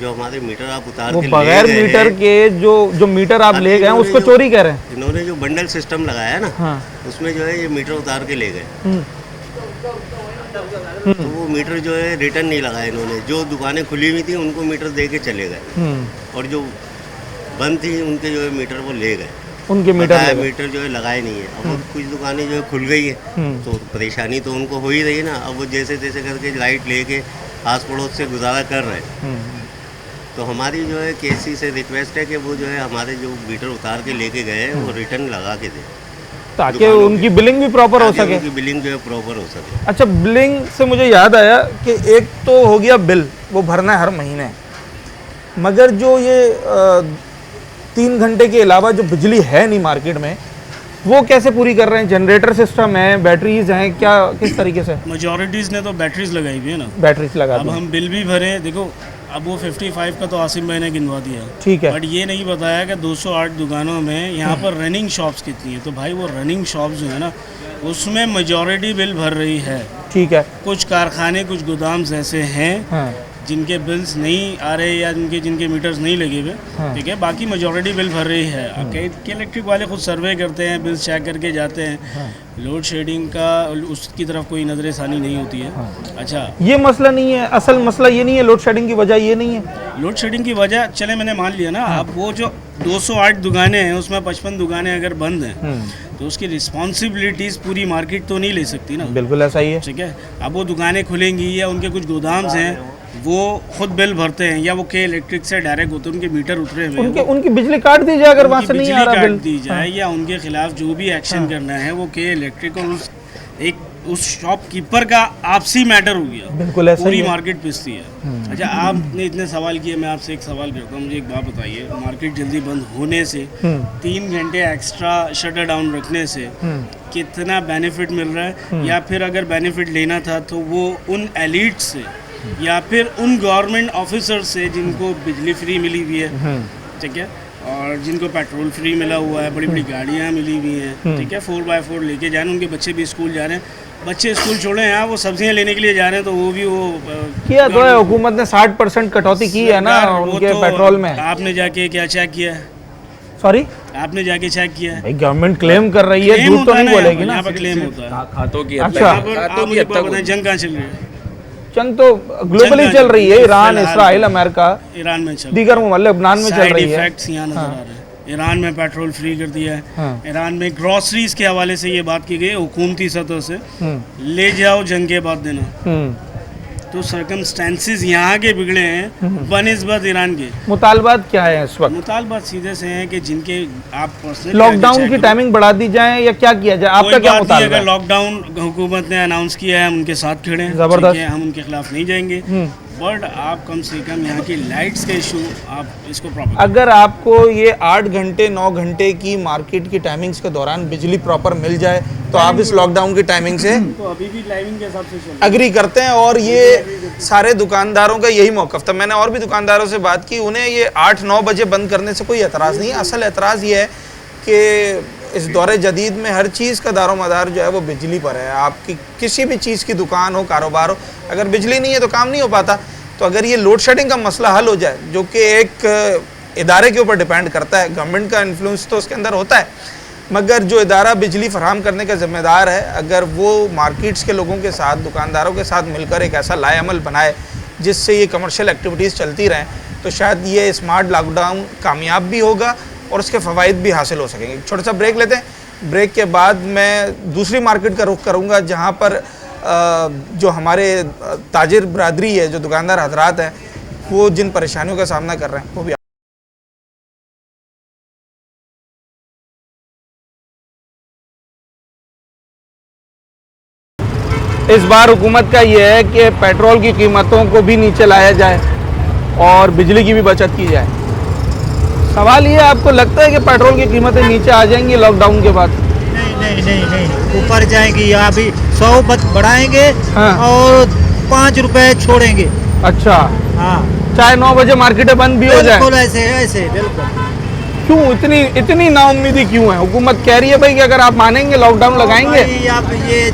जो हमारे मीटर आप उतार
वो
के
बगैर
ले गए
मीटर
हैं,
के जो मीटर आप ले गए हैं उसको चोरी कह रहे हैं?
इन्होंने जो बंडल सिस्टम लगाया है ना,
हाँ।
उसमें जो है ये मीटर उतार के ले गए। तो वो मीटर जो है रिटर्न नहीं लगाया इन्होंने। जो दुकानें खुली हुई थी उनको मीटर दे के चले गए, और जो बंद थी उनके जो है मीटर वो ले गए।
उनके मीटर
मीटर जो है लगाए नहीं है। अब वो कुछ दुकानें जो है खुल गई है, तो परेशानी तो उनको हो ही रही है ना। अब वो जैसे तैसे करके लाइट लेके आस पड़ोस से गुजारा कर रहे हैं। तो हमारी जो है केसी से रिक्वेस्ट है कि वो जो है हमारे जो मीटर उतार के लेके गए हैं वो रिटर्न लगा के दे।
ताकि
दुकानों
उनकी बिलिंग भी प्रॉपर हो
ताकि
सके।
उनकी बिलिंग जो है प्रॉपर हो सके।
अच्छा, बिलिंग से मुझे याद आया कि एक तो हो गया बिल, वो भरना है हर महीने, मगर जो ये 3 घंटे के अलावा जो बिजली है नहीं मार्केट में, वो कैसे पूरी कर रहे हैं? जनरेटर सिस्टम है, बैटरीज हैं, क्या किस तरीके से?
मेजॉरिटीज़ ने तो बैटरीज लगाई हुई है ना,
बैटरीज लगा
अब
दी,
हम बिल भी भरे। देखो अब वो 55 का तो आसिम भाई ने गिनवा दिया,
ठीक है।
बट ये नहीं बताया कि 208 दुकानों में यहाँ पर रनिंग शॉप्स कितनी है। तो भाई वो रनिंग शॉप्स जो है ना, उसमें मेजॉरिटी बिल भर रही है।
ठीक है।
कुछ कारखाने, कुछ गोदाम्स ऐसे हैं
हाँ,
जिनके बिल्स नहीं आ रहे या जिनके मीटर्स नहीं लगे हुए,
हाँ।
ठीक है, बाकी मेजॉरिटी बिल भर रही है। कई इलेक्ट्रिक वाले खुद सर्वे करते हैं, बिल्स चेक करके जाते हैं।
हाँ।
लोड शेडिंग का उसकी तरफ कोई नज़रसानी नहीं होती है। अच्छा,
ये मसला नहीं है, असल मसला ये नहीं है, लोड शेडिंग की वजह ये नहीं है।
लोड शेडिंग की वजह चले मैंने मान लिया ना, अब वो जो 208 दुकानें हैं उसमें 55 दुकानें अगर बंद हैं तो उसकी रिस्पॉन्सिबिलिटीज़ पूरी मार्केट तो नहीं ले सकती ना।
बिल्कुल ऐसा ही है।
ठीक है, अब वो दुकानें खुलेंगी या उनके कुछ गोदाम्स हैं वो खुद बिल भरते हैं या वो के इलेक्ट्रिक से डायरेक्ट होते हैं, उनके मीटर उतरे हुए हैं,
उनकी बिजली काट दी जाए अगर वहाँ से नहीं आ रहा
काट
बिल।
दी जाए या उनके खिलाफ जो भी एक्शन करना है वो के इलेक्ट्रिक और उस शॉपकीपर का आपसी मैटर हो गया।
बिल्कुल ऐसा ही
पूरी
है।
मार्केट पिसती है। अच्छा, आपने इतने सवाल किए, मैं आपसे एक सवाल करता हूँ, मुझे एक बात बताइए, मार्केट जल्दी बंद होने से 3 घंटे एक्स्ट्रा शटर डाउन रखने से कितना बेनिफिट मिल रहा है? या फिर अगर बेनिफिट लेना था तो वो उन एलिट से या फिर उन गवर्नमेंट ऑफिसर से जिनको बिजली फ्री मिली हुई है, ठीक है, और जिनको पेट्रोल फ्री मिला हुआ है, बड़ी बड़ी गाड़ियाँ मिली हुई हैं, ठीक है, 4x4 लेके जाने, उनके बच्चे भी स्कूल जा रहे हैं, बच्चे स्कूल छोड़े हैं, वो सब्जियां लेने के लिए जा रहे हैं, तो वो भी वो
किया तो है, हुकूमत ने 60% कटौती की है ना
सरकार, वो
उनके
तो
पेट्रोल में।
आपने जाके क्या चेक किया है?
सॉरी,
आपने जाके चेक किया है?
भाई गवर्नमेंट क्लेम कर रही है,
क्लेम
झूठ तो
होता है
नहीं
ना,
बोलेगी ना।
यहाँ पर क्लेम होता है।
खातों की
अच्छा।
यहाँ पर आप
खातों की
मुझे
हद तक
बताएं, जंग कहाँ चल रही है?
जंग तो ग्लोबली
जंग
चल रही है, ईरान,
फिलहाल
इसराइल, अमेरिका,
ईरान में चल
दीगर मुल्क, लेबनान में चल
साइड
रही है।
इफेक्ट्स यहाँ नजर आ रहे हैं। ईरान में पेट्रोल फ्री कर दिया है,
हाँ।
ईरान में ग्रोसरीज के हवाले से ये बात की गई है हुकूमती सतह से, ले जाओ जंग के बाद देना। तो सर्कमस्टेंसेस यहाँ के बिगड़े हैं बनिस्बत ईरान के।
मुतालबात क्या है इस वक्त?
मुतालबात सीधे से हैं कि जिनके आप पर्सनली
लॉकडाउन की टाइमिंग बढ़ा दी जाए या क्या किया जाए, आपका क्या मुतालबा
अगर
है?
लॉकडाउन हुकूमत ने अनाउंस किया है, हम उनके साथ खड़े हैं,
जबरदस्त।
ठीक है, हम उनके खिलाफ नहीं जाएंगे, बट आप कम से कम यहाँ की लाइट्स के इशू आप इसको प्रॉपर,
अगर आपको ये 8 घंटे 9 घंटे की मार्केट की टाइमिंग्स के दौरान बिजली प्रॉपर मिल जाए तो आप इस लॉकडाउन की टाइमिंग से
तो अभी भी टाइमिंग के हिसाब से चल
अग्री करते हैं। और ये सारे दुकानदारों का यही मौक़िफ़ था। मैंने और भी दुकानदारों से बात की, उन्हें ये 8-9 बजे बंद करने से कोई एतराज़ नहीं है। असल एतराज़ ये है कि इस दौरे जदीद में हर चीज़ का दारोमदार जो है वो बिजली पर है। आपकी किसी भी चीज़ की दुकान हो, कारोबार हो, अगर बिजली नहीं है तो काम नहीं हो पाता। तो अगर ये लोड शेडिंग का मसला हल हो जाए, जो कि एक इदारे के ऊपर डिपेंड करता है, गवर्नमेंट का इन्फ्लुएंस तो उसके अंदर होता है, मगर जो इदारा बिजली फराहम करने का ज़िम्मेदार है, अगर वो मार्केट्स के लोगों के साथ, दुकानदारों के साथ मिलकर एक ऐसा लाएअमल बनाए जिससे ये कमर्शियल एक्टिविटीज़ चलती रहें, तो शायद ये स्मार्ट लॉकडाउन कामयाब भी होगा और उसके फ़वाइद भी हासिल हो सकेंगे। छोटा सा ब्रेक लेते हैं, ब्रेक के बाद मैं दूसरी मार्केट का रुख करूँगा जहाँ पर जो हमारे ताजिर बरादरी है, जो दुकानदार हजरात हैं, वो जिन परेशानियों का सामना कर रहे हैं वो भी। इस बार हुकूमत का ये है कि पेट्रोल की कीमतों को भी नीचे लाया जाए और बिजली की भी बचत की जाए। सवाल ये, आपको लगता है कि पेट्रोल की कीमतें नीचे आ जाएंगी लॉकडाउन के बाद?
नहीं, ऊपर जाएंगी। यहाँ भी 100 बढ़ाएंगे,
हाँ।
और 5 रुपए छोड़ेंगे।
अच्छा,
हाँ,
चाहे 9 बजे मार्केटें बंद भी हो जाए?
बिल्कुल ऐसे बिल्कुल।
क्यों इतनी नाउम्मीदी क्यों है? हुकूमत कह रही है भाई कि अगर आप मानेंगे लॉकडाउन लगाएंगे।
भाई, अब ये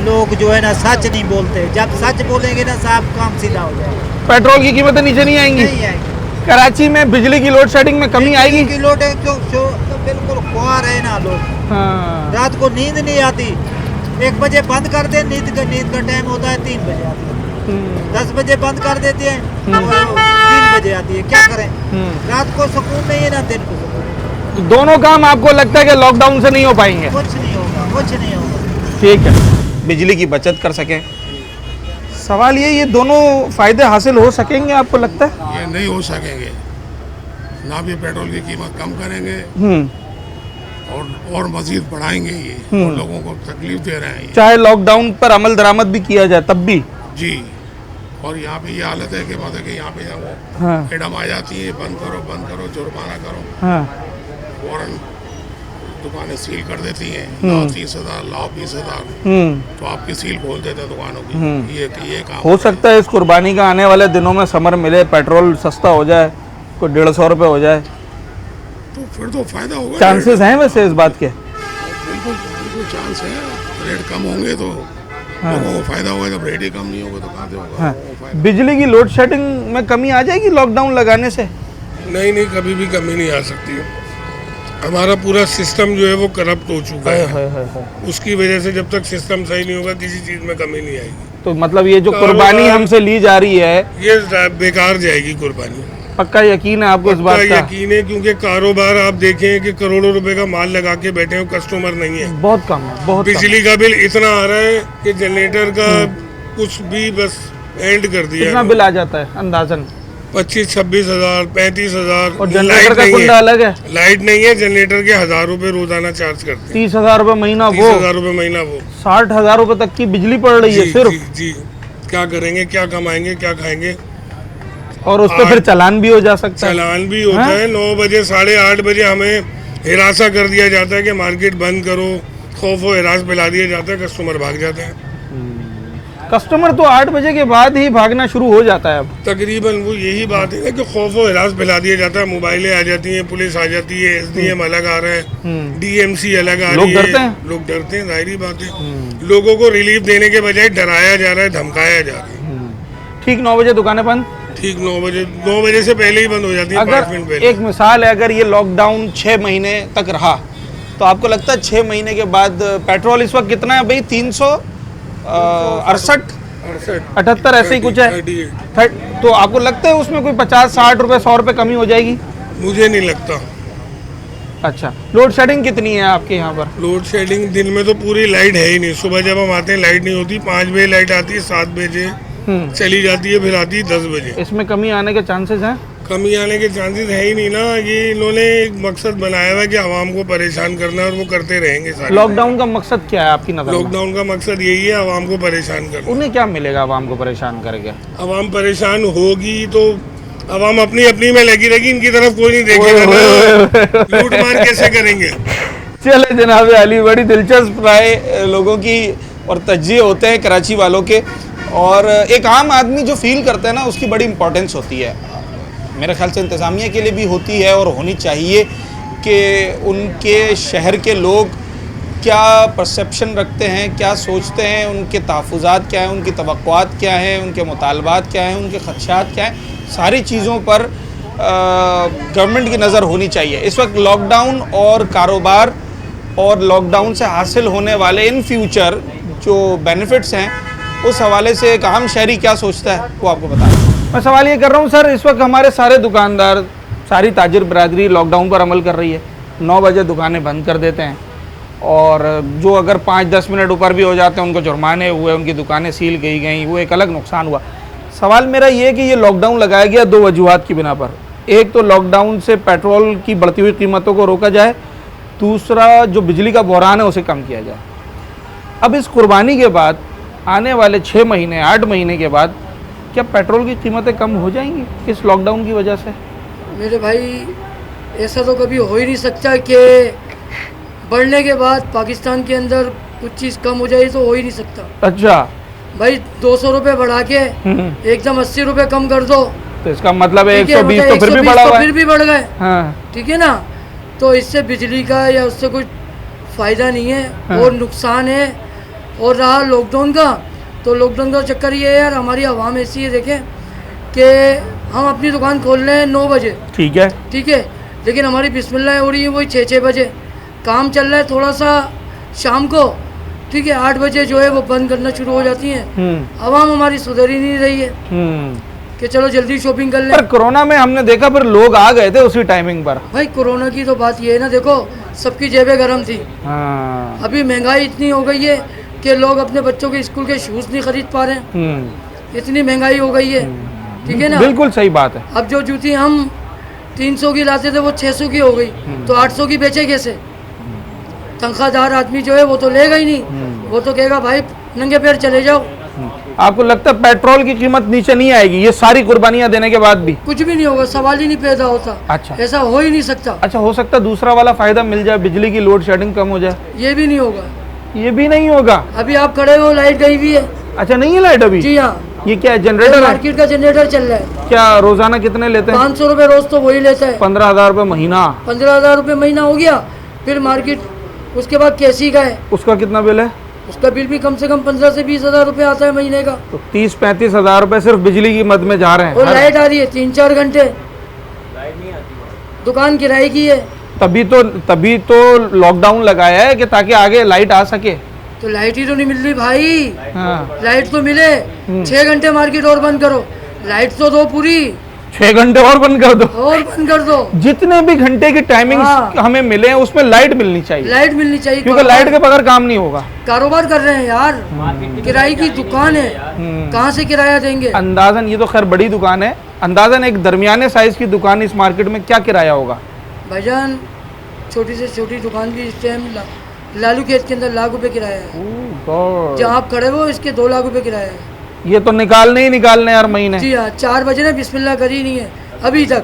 लोग जो है ना सच नहीं बोलते, जब सच बोलेंगे ना साहब काम सीधा हो जाएगा।
पेट्रोल की कीमतें नीचे नहीं आएंगी?
नहीं आएगी।
कराची में बिजली की लोड शेडिंग में कमी आएगी?
की लोड है क्यों तो बिल्कुल ख्वार है ना लोग।
हाँ।
रात को नींद नहीं आती, 1 बजे बंद कर दे, नींद का टाइम होता है 3 बजे आती है, 10 बजे बंद कर देते हैं, 3 बजे आती है। क्या करें, रात को सुकून नहीं है ना दिन को सुकून।
तो दोनों काम आपको लगता है कि लॉकडाउन से नहीं हो पाएंगे?
कुछ नहीं होगा।
ठीक है, बिजली की बचत कर सकें। सवाल ये दोनों फ़ायदे हासिल हो सकेंगे आपको लगता है?
ये नहीं हो सकेंगे। ना भी पेट्रोल की कीमत कम करेंगे और मजीद बढ़ाएंगे ये, और लोगों को तकलीफ दे रहे हैं ये।
चाहे लॉकडाउन पर अमल दरामद भी किया जाए तब भी।
जी, और यहाँ पे ये हालत है कि मतलब कि यहाँ पे वो
हाँ
मैडम आ जाती है, बंद करो, जुर्माना करो,
हाँ
फौरन दुकानें सील कर देती हैं, लाओ 30,000, लाओ 20,000, तो आपकी सील खोल देते हैं दुकानों की। ये काम
हो सकता है इस कुर्बानी का आने वाले दिनों में समर मिले, पेट्रोल सस्ता हो जाए, कोई 150 रुपये हो जाए,
तो फिर तो फायदा होगा।
चांसेस हैं वैसे इस बात के?
बिल्कुल चांस है, रेट कम होंगे तो लोगों को फायदा होगा, जब रेट ही कम नहीं होगा तो कहाँ से होगा।
हाँ। बिजली की लोड शेडिंग में कमी आ जाएगी लॉकडाउन लगाने से?
नहीं, कभी भी कमी नहीं आ सकती है। हमारा पूरा सिस्टम जो है वो करप्ट हो चुका है, उसकी वजह से जब तक सिस्टम सही नहीं होगा किसी चीज़ में कमी नहीं आएगी।
तो मतलब ये जो कुर्बानी हमसे ली जा रही है
ये बेकार जाएगी कुर्बानी।
पक्का यकीन है आपको इस बात का?
यकीन है, क्योंकि कारोबार आप देखें कि करोड़ों रुपए का माल लगा के बैठे हो, कस्टमर नहीं है,
बहुत कम है, बहुत
बिजली का बिल इतना आ रहा है कि जनरेटर का कुछ भी बस एंड कर दिया।
कितना बिल आ जाता है अंदाजन?
25-26 हजार, 35 हजार।
और जनरेटर का कुंडा अलग है?
लाइट नहीं है, जनरेटर के 1,000 रुपए रोजाना चार्ज करते हैं।
30,000 रुपए महीना वो?
30,000 रुपए महीना वो।
60,000 रुपए तक की बिजली पड़ रही है सिर्फ?
जी, क्या करेंगे, क्या कमाएंगे, क्या खाएंगे?
और उस पर फिर चालान भी हो जा सकता है?
चालान भी होता है। 9 बजे 8:30 बजे हमें हिरासा कर दिया जाता है कि मार्केट बंद करो, खौफ व हिरास पिला दिया जाता है, कस्टमर भाग जाते हैं।
कस्टमर तो 8 बजे के बाद ही भागना शुरू हो जाता है अब
तकरीबन। वो यही बात है कि खौफ व हिरास पिला दिया जाता है, मोबाइलें आ जाती हैं, पुलिस आ जाती है, SDM अलग आ रहा है, DMC अलग आ रही है। लोग डरते हैं, जाहिर बात है। लोगों को रिलीफ देने के बजाय डराया जा रहा है, धमकाया जा रहा है।
ठीक 9 बजे दुकानें बंद?
ठीक 9 बजे से पहले ही बंद हो जाती है। 5 मिनट पहले।
एक मिसाल है, अगर ये लॉकडाउन 6 महीने तक रहा तो आपको लगता है 6 महीने के बाद पेट्रोल इस वक्त कितना है भाई? 368 ऐसे ही कुछ है। तो आपको लगता है उसमें कोई 50-60 रुपए 100 रुपए कमी हो जाएगी?
मुझे नहीं लगता।
अच्छा, लोड शेडिंग कितनी है आपके यहाँ पर?
लोड शेडिंग दिन में तो पूरी लाइट है ही नहीं। सुबह जब हम आते हैं लाइट नहीं होती, 5 बजे लाइट आती है, 7 बजे चली जाती है, फिर आती है 10 बजे।
इसमें कमी आने के चांसेस हैं?
कमी आने के चांसेस है ही नहीं ना। ये इन्होंने एक मकसद बनाया हुआ है कि आवाम को परेशान करना, और वो करते रहेंगे सारे।
लॉकडाउन का मकसद क्या है आपकी नज़र में?
लॉकडाउन का मकसद यही है, आवाम को परेशान करना।
उन्हें क्या मिलेगा आवाम को परेशान करके?
आवाम परेशान होगी तो आवाम अपनी में लगी रहेगी, इनकी तरफ कोई नहीं देखेगा। लूट मार कैसे करेंगे?
चले जनाब अली, बड़ी दिलचस्प राय लोगों की और तज्जिए होते हैं कराची वालों के, और एक आम आदमी जो फील करता है ना, उसकी बड़ी इंपॉर्टेंस होती है। मेरे ख्याल से इंतज़ामिया के लिए भी होती है और होनी चाहिए कि उनके शहर के लोग क्या परसेप्शन रखते हैं, क्या सोचते हैं, उनके तहफ़्फ़ुज़ात क्या हैं, उनकी तवक्कुआत क्या हैं, उनके मुतालबात क्या हैं, उनके ख़दशात क्या हैं, सारी चीज़ों पर गवर्नमेंट की नज़र होनी चाहिए। इस वक्त लॉकडाउन और कारोबार और लॉकडाउन से हासिल होने वाले इन फ्यूचर जो बेनिफिट्स हैं, उस हवाले से एक आम शहरी क्या सोचता है वो आपको बता। मैं सवाल ये कर रहा हूँ सर, इस वक्त हमारे सारे दुकानदार, सारी ताजिर बरादरी लॉकडाउन पर अमल कर रही है। 9 बजे दुकानें बंद कर देते हैं, और जो अगर 5-10 मिनट ऊपर भी हो जाते हैं उनको जुर्माने हुए, उनकी दुकानें सील गई, वो एक अलग नुकसान हुआ। सवाल मेरा ये है कि ये लॉकडाउन लगाया गया 2 वजूहात की बिना पर। एक तो लॉकडाउन से पेट्रोल की बढ़ती हुई कीमतों को रोका जाए, दूसरा जो बिजली का बहरान है उसे कम किया जाए। अब इस कुर्बानी के बाद आने वाले 6 महीने 8 महीने के बाद क्या पेट्रोल की कीमतें कम हो जाएंगी इस लॉकडाउन की वजह से?
मेरे भाई, ऐसा तो कभी हो ही नहीं सकता कि बढ़ने के बाद पाकिस्तान के अंदर कुछ चीज़ कम हो जाए, तो हो ही नहीं सकता।
अच्छा
भाई, 200 रुपये बढ़ा के एकदम 80 रुपये कम कर दो,
तो इसका मतलब 120 तो फिर भी बढ़ा हुआ है।
फिर भी बढ़ गए।
हाँ।
ठीक है ना? तो इससे बिजली का या उससे कुछ फ़ायदा नहीं है।
हाँ।
और नुकसान है। और रहा लॉकडाउन का, तो लॉकडाउन का चक्कर ये है यार, हमारी आवाम ऐसी है, देखें कि हम अपनी दुकान खोल रहे हैं 9 बजे,
ठीक है,
लेकिन हमारी बिस्मिल्लाह हो रही है वही 6 बजे। काम चल रहा है थोड़ा सा शाम को, ठीक है, 8 बजे जो है वो बंद करना शुरू हो जाती हैं। आवाम हमारी सुधर ही नहीं रही है कि चलो जल्दी शॉपिंग कर लें।
पर कोरोना में हमने देखा फिर लोग आ गए थे उसी टाइमिंग पर।
भाई, कोरोना की तो बात ये है ना, देखो सबकी जेबें गर्म थी।
हाँ।
अभी महंगाई इतनी हो गई है कि लोग अपने बच्चों के स्कूल के शूज़ नहीं खरीद पा रहे हैं, इतनी महंगाई हो गई है। ठीक है ना?
बिल्कुल सही बात है।
अब जो जूती हम 300 की लाते थे वो 600 की हो गई, तो 800 की बेचे कैसे? तनख्वाहदार आदमी जो है वो तो लेगा ही नहीं, वो तो कहेगा भाई नंगे पैर चले जाओ।
आपको लगता है पेट्रोल की कीमत नीचे नहीं आएगी ये सारी कुर्बानियां देने के बाद भी?
कुछ भी नहीं होगा, सवाल ही नहीं पैदा होता।
अच्छा,
ऐसा हो ही नहीं सकता।
अच्छा, हो सकता है दूसरा वाला फायदा मिल जाए, बिजली की लोड शेडिंग कम हो जाए।
ये भी नहीं होगा।
ये भी नहीं होगा?
अभी आप खड़े हो, लाइट गई हुई है।
अच्छा, नहीं है लाइट अभी?
जी हाँ।
ये क्या है, जनरेटर है?
मार्केट का जनरेटर चल रहा है।
क्या रोजाना कितने लेते हैं?
500 रुपए रोज तो वही लेता है।
15,000 रुपये महीना?
15,000 रुपये महीना हो गया। फिर मार्केट, उसके बाद केसी का है,
उसका कितना बिल है?
उसका बिल भी कम से कम 15 से 20,000 रुपये आता है महीने का।
तो 30-35 हजार रुपए सिर्फ बिजली की मद में जा रहे हैं।
और लाइट आ रही है 3-4 घंटे, दुकान किराए की है।
तभी तो लॉकडाउन लगाया है कि ताकि आगे लाइट आ सके।
तो लाइट ही तो नहीं मिल रही भाई।
हाँ।
लाइट तो मिले, 6 घंटे मार्केट और बंद करो, लाइट तो दो पूरी।
6 घंटे और बंद कर दो?
और बंद कर दो।
जितने भी घंटे की टाइमिंग हमें मिले हैं उसमें लाइट मिलनी चाहिए।
लाइट मिलनी चाहिए,
क्योंकि लाइट के बगैर काम नहीं होगा।
कारोबार कर रहे हैं यार, किराए की दुकान है, कहाँ से किराया देंगे?
अंदाजन, ये तो खैर बड़ी दुकान है, अंदाजन एक दरमियाने साइज की दुकान इस मार्केट में क्या किराया होगा?
भाईजान छोटी से छोटी दुकान भी इस टाइम लालू खेत के अंदर लाख रुपए किराया है। जहाँ आप खड़े हो इसके 2 लाख रुपए किराया है।
ये तो निकालने ही निकालने यार महीने।
जी हाँ, 4 बजे ने बिस्मिल्लाह करी नहीं है अभी तक।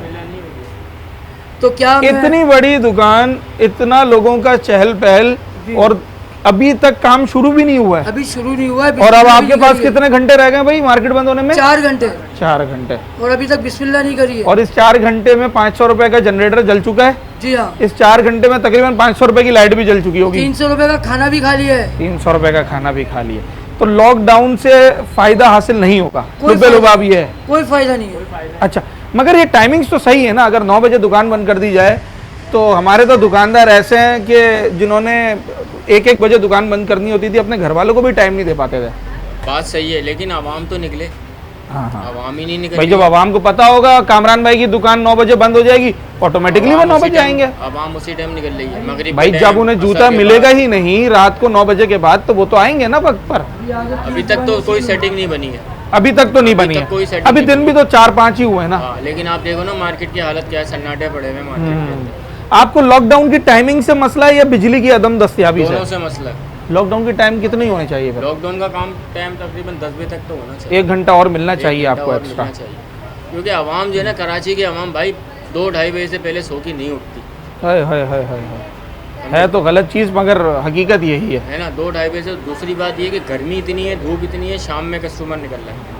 तो क्या
इतनी बड़ी दुकान, इतना लोगों का चहल पहल, और अभी तक काम शुरू भी नहीं हुआ है।
अभी शुरू नहीं हुआ है।
और अब आपके पास कितने घंटे रह गए भाई मार्केट बंद होने में?
4 घंटे।
4 घंटे।
और अभी तक बिस्मिल्लाह नहीं करी है।
और इस 4 घंटे में 500 रुपए का जनरेटर जल चुका है।
जी हाँ।
इस 4 घंटे में तकरीबन 500 रुपए की लाइट भी जल चुकी होगी।
300 रुपए का खाना भी खा लिया है।
300 रुपए का खाना भी खा लिया। तो लॉकडाउन से फायदा हासिल नहीं होगा, लुबे-लुबाब ये है।
कोई फायदा नहीं है।
अच्छा, मगर ये टाइमिंग्स तो सही है ना? अगर 9 बजे दुकान बंद कर दी जाए तो हमारे तो दुकानदार ऐसे हैं कि जिन्होंने 1-1 बजे दुकान बंद करनी होती थी, अपने घर वालों को भी टाइम नहीं दे पाते थे।
बात सही है, लेकिन आवाम तो निकले।
हाँ हाँ,
आवाम ही नहीं निकले
भाई। जब आवाम को पता होगा कामरान भाई की दुकान 9 बजे बंद हो जाएगी, ऑटोमेटिकली वो 9 बजे आएंगे।
आवाम उसी टाइम निकल रही है मगरिब
भाई जब उन्हें जूता मिलेगा ही नहीं रात को 9 बजे के बाद, तो वो तो आएंगे ना वक्त पर।
अभी तक तो कोई सेटिंग नहीं बनी है।
अभी तक तो नहीं बनी है। अभी दिन भी तो 4-5 ही हुए हैं ना।
लेकिन आप देखो ना मार्केट की हालत क्या है, सन्नाटे पड़े हुए मार्केट।
आपको लॉकडाउन की टाइमिंग से मसला है या बिजली की अदम दस्तयाबी से?
दोनों से मसला है।
लॉकडाउन की टाइम कितनी होनी चाहिए?
लॉकडाउन का काम टाइम तकरीबन 10 बजे तक तो होना चाहिए।
1 घंटा और मिलना चाहिए आपको एक्स्ट्रा।
क्योंकि आवाम जो है ना, कराची की आवाम भाई 2-2:30 बजे से पहले सो की नहीं उठती।
है तो गलत चीज़, मगर हकीकत यही है
ना। 2-2:30 बजे से। दूसरी बात ये कि गर्मी इतनी है, धूप इतनी है, शाम में कस्टमर निकल रहा है।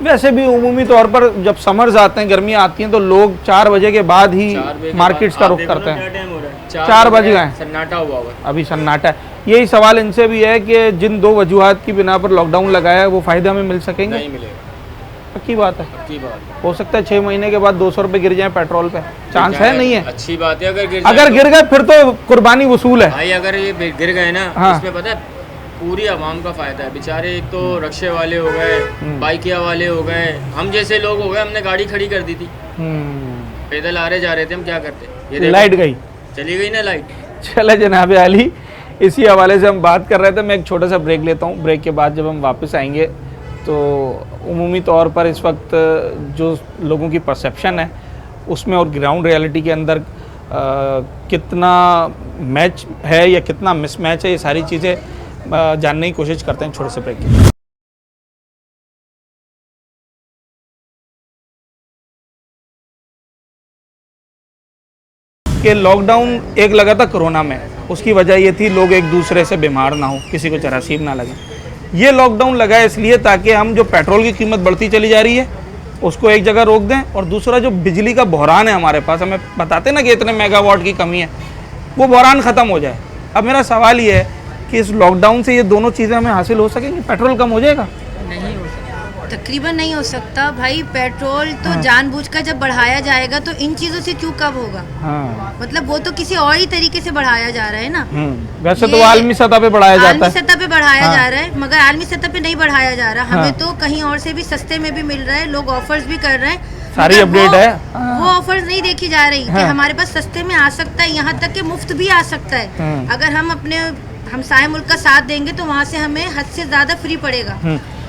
वैसे भी उमूमी तौर पर जब समर्स आते हैं, गर्मियाँ आती हैं, तो लोग 4 बजे के बाद ही मार्केट्स का रुख करते हैं। 4 बज गए,
सन्नाटा हुआ हुआ
अभी सन्नाटा है। यही सवाल इनसे भी है कि जिन 2 वजूहात की बिना पर लॉकडाउन लगाया है वो फ़ायदा हमें मिल सकेंगे?
नहीं मिलेगा।
पक्की बात है।
पक्की बात।
हो सकता है 6 महीने के बाद 200 रुपये गिर जाए पेट्रोल पे, चांस है? नहीं है?
अच्छी बात है
अगर गिर गए फिर तो कुर्बानी वसूल है
भाई। अगर ये गिर गए ना,
हाँ।
इसमें पता है पूरी आवाम का फायदा है। बेचारे एक तो रक्शे वाले हो गए, बाइकिया वाले हो गए, हम जैसे लोग हो गए, हमने गाड़ी खड़ी कर दी थी, पैदल आ रहे जा रहे थे, हम क्या करते? ये
लाइट गई,
चली गई ना लाइट।
चले जनाब अली, इसी हवाले से हम बात कर रहे थे। मैं एक छोटा सा ब्रेक लेता हूँ, ब्रेक के बाद जब हम वापस आएंगे तो उमूमी तौर पर इस वक्त जो लोगों की परसेप्शन है उसमें और ग्राउंड रियलिटी के अंदर कितना मैच है या कितना मिसमैच है, ये सारी चीज़ें जानने की कोशिश करते हैं छोटे से ब्रेक के। कि लॉकडाउन एक लगा था कोरोना में, उसकी वजह ये थी लोग एक दूसरे से बीमार ना हो, किसी को जरासीम ना लगे। ये लॉकडाउन लगा है इसलिए ताकि हम जो पेट्रोल की कीमत बढ़ती चली जा रही है उसको एक जगह रोक दें, और दूसरा जो बिजली का बहरान है हमारे पास, हमें बताते ना कि इतने मेगावाट की कमी है, वो बहरान ख़त्म हो जाए। अब मेरा सवाल ये है कि इस लॉकडाउन से ये दोनों चीज़ें हमें हासिल हो सकेंगी? पेट्रोल कम हो जाएगा?
नहीं हो सकता, तकरीबन नहीं हो सकता भाई। पेट्रोल तो जानबूझकर जब बढ़ाया जाएगा तो इन चीज़ों से क्यों कब होगा?
हाँ।
मतलब वो तो किसी और ही तरीके से बढ़ाया जा रहा है ना।
वैसे तो आलमी सतह पे बढ़ाया जाता है,
आलमी सतह पे बढ़ाया जा रहा है, मगर आलमी सतह पे नहीं बढ़ाया जा रहा। हमें तो कहीं और से भी सस्ते में भी मिल रहा है, लोग ऑफर्स भी कर रहे हैं,
सारी अपडेट है।
वो ऑफर्स नहीं देखी जा रही कि हमारे पास सस्ते में आ सकता है, यहाँ तक कि मुफ्त भी आ सकता है। अगर हम अपने हमसाये मुल्क का साथ देंगे तो वहाँ से हमें हद से ज़्यादा फ्री पड़ेगा।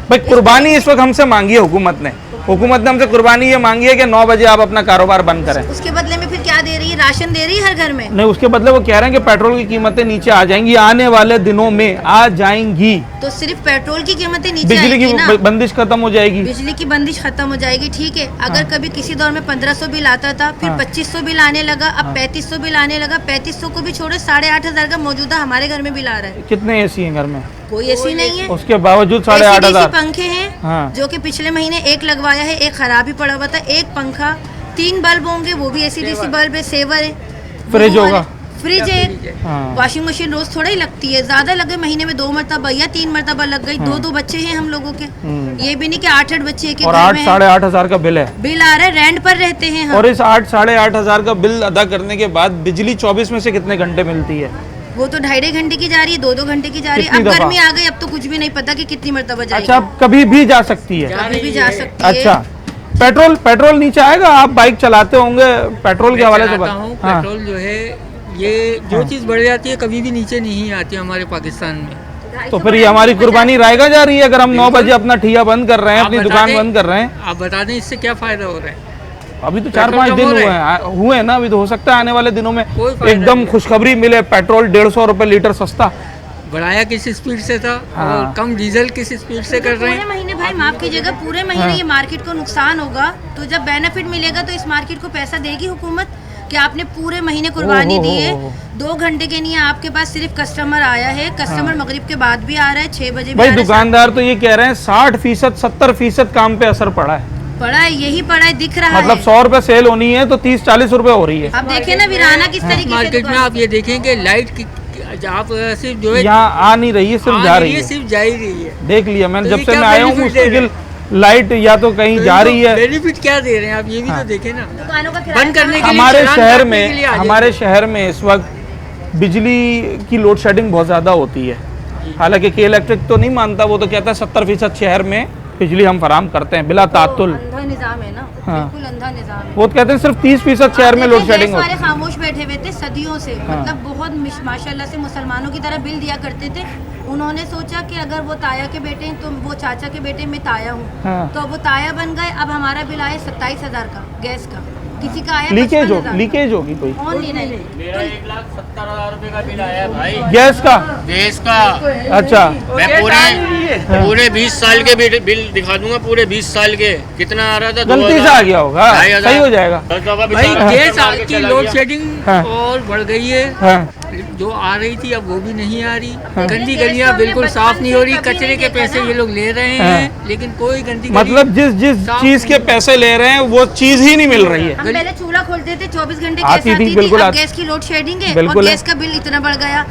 भाई कुर्बानी इस वक्त हमसे मांगी है हुकूमत ने,
हुकूमत ने हमसे कुर्बानी ये मांगी है कि 9 बजे आप अपना कारोबार बंद करें।
उसके बदले में फिर क्या दे रही है? राशन दे रही है हर घर में।
नहीं, उसके बदले वो कह रहे हैं कि पेट्रोल की कीमतें नीचे आ जाएंगी, आने वाले दिनों में आ जाएंगी।
तो सिर्फ पेट्रोल की कीमतें नीचे
बिजली
आएंगी ना?
की बंदिश खत्म हो जाएगी।
बिजली की बंदिश खत्म हो जाएगी, ठीक है। अगर कभी किसी दौर में 1500 बिल आता था, फिर 2500 बिल आने लगा, अब 3500 बिल आने लगा। 3500 को भी छोड़ो, 8500 का मौजूदा हमारे घर में बिल आ रहा है।
कितने एसी हैं घर में?
कोई एसी नहीं है,
उसके बावजूद 8500
पंखे हैं।
हाँ।
जो कि पिछले महीने एक लगवाया है, एक खराब ही पड़ा हुआ था। एक पंखा, 3 बल्ब होंगे, वो भी एसी बल्ब है, सेवर है।
फ्रिज होगा,
फ्रिज है।
हाँ।
वॉशिंग मशीन रोज थोड़ा ही लगती है, ज्यादा लगे महीने में 2 मरतबा या 3 मरतबा लग गई। 2 बच्चे हैं हम लोगों के, ये भी नहीं कि 8 बच्चे एक
और 8-8.5 का बिल है।
बिल आ रहा है, रेंट पर रहते हैं हम।
और इस 8-8.5 का बिल अदा करने के बाद बिजली 24 में से कितने घंटे मिलती है?
वो तो 2.5 घंटे की जा रही है, 2 घंटे की जा रही है। अब गर्मी आ गई, अब तो कुछ भी नहीं पता कि कितनी मरतबा जाएगी।
अच्छा, अब कभी भी जा सकती है?
कभी भी जा सकती है।
अच्छा, पेट्रोल नीचे आएगा? आप बाइक चलाते होंगे, पेट्रोल के हवाले से
पेट्रोल जो है ये जो चीज़ बढ़ जाती है कभी भी नीचे नहीं आती हमारे पाकिस्तान में।
तो फिर ये हमारी कुर्बानी रायगा जा रही है अगर हम 9 बजे अपना ठिया बंद कर रहे हैं, अपनी दुकान बंद कर रहे हैं।
आप बता दें इससे क्या फायदा हो रहा है?
अभी तो 4-5 दिन हुए हैं ना, अभी तो हो सकता है आने वाले दिनों में एकदम खुशखबरी मिले, पेट्रोल 150 रुपए लीटर सस्ता।
बढ़ाया किस स्पीड से था और कम डीजल किस स्पीड से कर रहे हैं?
पूरे महीने भाई माफ कीजिएगा, पूरे महीने ये मार्केट को नुकसान होगा, तो जब बेनिफिट मिलेगा तो इस मार्केट को पैसा देगी हुकूमत कि आपने पूरे महीने कुर्बानी दी है। 2 घंटे के लिए आपके पास सिर्फ कस्टमर आया है, कस्टमर मगरिब के बाद भी आ रहा है, 6 बजे
भाई दुकानदार तो ये कह रहे हैं 60%, 70% काम पे असर पड़ा है।
पड़ा है, यही पड़ा है, दिख रहा
मतलब
है।
100 रुपए सेल होनी है तो 30-40 रुपए हो रही है।
अब देखें ना वीराना किस तरीके से
मार्केट में आप ये देखेंगे लाइट की आप सिर्फ जो है
यहाँ आ नहीं रही है, सिर्फ जा रही है,
सिर्फ जा ही रही है।
देख लिया मैंने,
तो
जब से मैं आया हूँ मुश्किल लाइट या तो कहीं जा रही है।
बेनिफिट क्या दे रहे हैं आप ये भी तो देखें ना।
दुकानों का
बंद करने के
लिए हमारे शहर में इस वक्त बिजली की लोड शेडिंग बहुत ज़्यादा होती है। हालांकि के इलेक्ट्रिक तो नहीं मानता, वो तो कहता है 70% शहर में बिजली हम फराम करते हैं बिला तात्तुल।
अंधा निजाम है ना, बिल्कुल अंधा निजाम है।
वो तो कहते हैं सिर्फ 30% शहर में लोड शेडिंग होती है।
खामोश बैठे हुए थे सदियों से, मतलब बहुत माशाल्लाह से मुसलमानों की तरह बिल दिया करते थे। उन्होंने सोचा कि अगर वो ताया के बेटे हैं तो वो चाचा के बेटे में ताया हूँ, तो वो ताया बन गए। अब हमारा बिल आया 27,000 का गैस का, किसी का आया
लीकेज होगी कोई।
ओनली नहीं,
1,70,000 रुपए का बिल आया भाई
गैस का। अच्छा,
मैं पूरे 20 साल के बिल दिखा दूंगा, पूरे 20 साल के कितना आ रहा था?
गलती से आ गया होगा, सही हो जाएगा।
भाई गैस की लोड शेडिंग और बढ़ गई है, जो आ रही थी अब वो भी नहीं आ रही। गंदी गलियां बिल्कुल साफ नहीं हो रही, कचरे के पैसे ये लोग ले रहे हैं लेकिन कोई गंदी
मतलब जिस चीज के पैसे ले रहे हैं वो चीज ही नहीं मिल रही है।
हम पहले चूल्हा खोलते थे, 24 घंटे गैस आती थी, अब गैस की लोड शेडिंग है और गैस का बिल इतना बढ़ गया।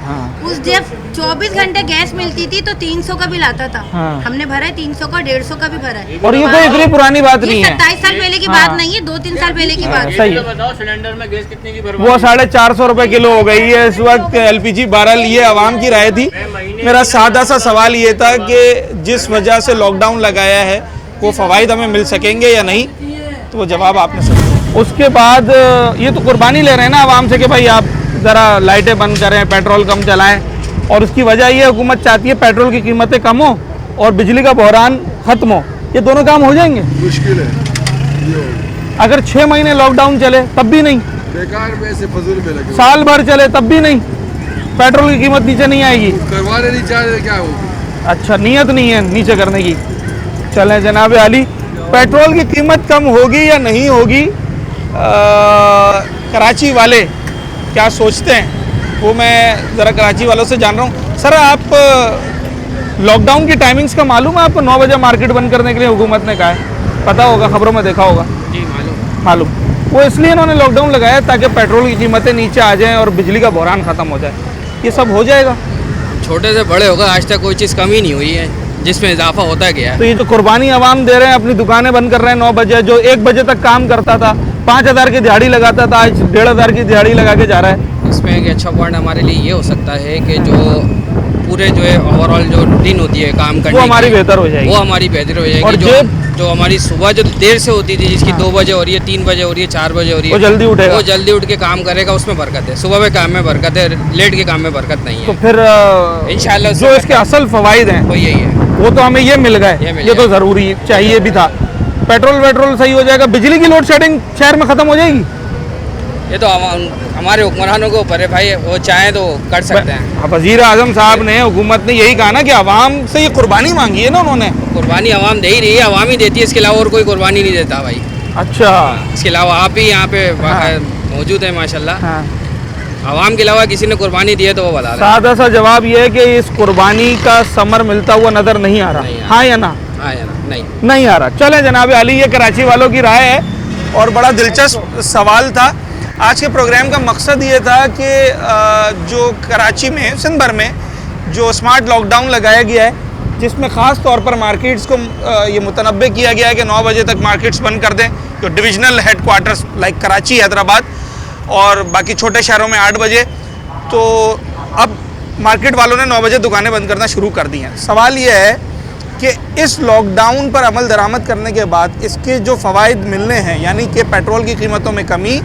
उस जब 24 घंटे गैस मिलती थी तो 300 का बिल आता था, हमने भरा है 300 का, 150 का भी भरा है।
और ये कोई इतनी पुरानी बात नहीं है,
27 साल पहले की बात नहीं है, 2-3 साल पहले की बात।
सही है।
बताओ सिलेंडर में गैस कितने की
वो 450 रुपए किलो हो गई है इस वक्त एलपीजी 12। ये आवाम की राय थी। मेरा सादा सा सवाल ये था कि जिस वजह से लॉकडाउन लगाया है वो फवाइद हमें मिल सकेंगे या नहीं, तो वो जवाब आपने सुना। उसके बाद ये तो कुर्बानी ले रहे हैं ना आवाम से कि भाई आप ज़रा लाइटें बंद करें, पेट्रोल कम चलाएं, और उसकी वजह ये हुकूमत चाहती है पेट्रोल की कीमतें कम हो और बिजली का बहरान ख़त्म हो। ये दोनों काम हो जाएंगे?
मुश्किल है।
अगर 6 महीने लॉकडाउन चले तब भी नहीं,
बेकार में से फजूल में लगे,
साल भर चले तब भी नहीं, पेट्रोल की कीमत नीचे नहीं आएगी।
करवाने नहीं चाह रहे, क्या होगी?
अच्छा, नीयत नहीं है नीचे करने की। चलें जनाब आली, पेट्रोल की कीमत कम होगी या नहीं होगी, कराची वाले क्या सोचते हैं वो मैं ज़रा कराची वालों से जान रहा हूँ। सर, आप लॉकडाउन की टाइमिंग्स का मालूम है आपको? 9 बजे मार्केट बंद करने के लिए हुकूमत ने कहा है, पता होगा, खबरों में देखा होगा।
जी
मालूम। वो इसलिए इन्होंने लॉकडाउन लगाया ताकि पेट्रोल की कीमतें नीचे आ जाएँ और बिजली का बहरान ख़त्म हो जाए। ये सब हो जाएगा?
छोटे से बड़े होगा आज तक कोई चीज़ कमी नहीं हुई है, जिसमें इजाफा होता गया है।
तो ये जो कुर्बानी आवाम दे रहे हैं, अपनी दुकानें बंद कर रहे हैं 9 बजे, जो 1 बजे तक काम करता था, 5,000 की दिहाड़ी लगाता था, आज 1,500 की दिहाड़ी लगा के जा रहा है।
इसमें एक अच्छा पॉइंट हमारे लिए ये हो सकता है कि जो पूरे जो है ओवरऑल जो रूटीन होती है काम करने
वो हमारी बेहतर हो जाएगी,
वो हमारी बेहतर हो जाएगी।
और
जो हमारी सुबह जो देर से होती थी, जिसकी 2 बजे हो रही है, 3 बजे हो रही है, 4 बजे हो रही है,
वो जल्दी उठेगा,
वो जल्दी उठ के काम करेगा, उसमें बरकत है। सुबह में काम में बरकत है, लेट के काम में बरकत नहीं है।
तो फिर
इंशाल्लाह
जो इसके असल फवाइद हैं
वो यही है,
वो तो हमें ये मिल गए, ये तो ज़रूरी चाहिए भी था। पेट्रोल वेट्रोल सही हो जाएगा, बिजली की लोड शेडिंग शहर में ख़त्म हो जाएगी?
ये तो हमारे हुक्मरानों के ऊपर है भाई, वो चाहें तो कर सकते हैं।
वज़ीर आज़म साहब ने, हुकूमत ने यही कहा ना कि आवाम से ये कुर्बानी मांगी है ना उन्होंने।
कुर्बानी आवाम दे ही रही है, आवाम ही देती है, इसके अलावा और कोई कुर्बानी नहीं देता भाई।
अच्छा,
इसके अलावा आप ही यहाँ पे मौजूद है माशाल्लाह। आवाम के अलावा किसी ने कुर्बानी दी है तो वो बता रहे हैं।
सादा सा जवाब ये है कि इस कुर्बानी का समर मिलता हुआ नज़र नहीं आ रहा। हाँ या ना?
हाँ या ना?
नहीं आ रहा। चलें जनाब अली, ये कराची वालों की राय है और बड़ा दिलचस्प सवाल था। आज के प्रोग्राम का मकसद ये था कि जो कराची में, सिंध भर में जो स्मार्ट लॉकडाउन लगाया गया है, जिसमें ख़ास तौर पर मार्केट्स को ये मुतनब्बे किया गया है कि 9 बजे तक मार्केट्स बंद कर दें, जो divisional headquarters like Karachi, Hyderabad और बाकी छोटे शहरों में 8 बजे। तो अब मार्केट वालों ने 9 बजे दुकानें बंद करना शुरू कर दी हैं। सवाल ये है कि इस लॉकडाउन पर अमल दरामद करने के बाद इसके जो फ़वाइद मिलने हैं, यानी कि पेट्रोल की कीमतों में कमी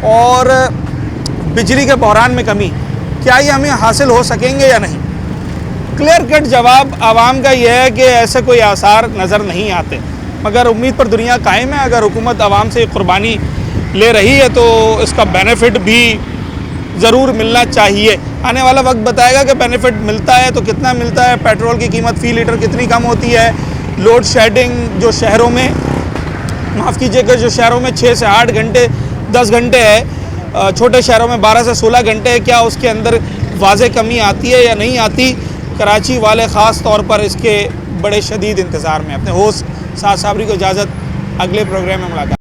और बिजली के बहरान में कमी, क्या ये हमें हासिल हो सकेंगे या नहीं? क्लियर कट जवाब आवाम का यह है कि ऐसे कोई आसार नज़र नहीं आते, मगर उम्मीद पर दुनिया कायम है। अगर हुकूमत आवाम से कुर्बानी ले रही है तो इसका बेनिफिट भी ज़रूर मिलना चाहिए। आने वाला वक्त बताएगा कि बेनिफिट मिलता है तो कितना मिलता है, पेट्रोल की कीमत फ़ी लीटर कितनी कम होती है, लोड शेडिंग जो शहरों में, माफ़ कीजिएगा, जो शहरों में 6 से 8 घंटे 10 घंटे है, छोटे शहरों में 12 से 16 घंटे है, क्या उसके अंदर वाज़े कमी आती है या नहीं आती? कराची वाले ख़ास तौर पर इसके बड़े शदीद इंतज़ार में। अपने होस्ट साद साबरी को इजाज़त, अगले प्रोग्राम में मुलाकात।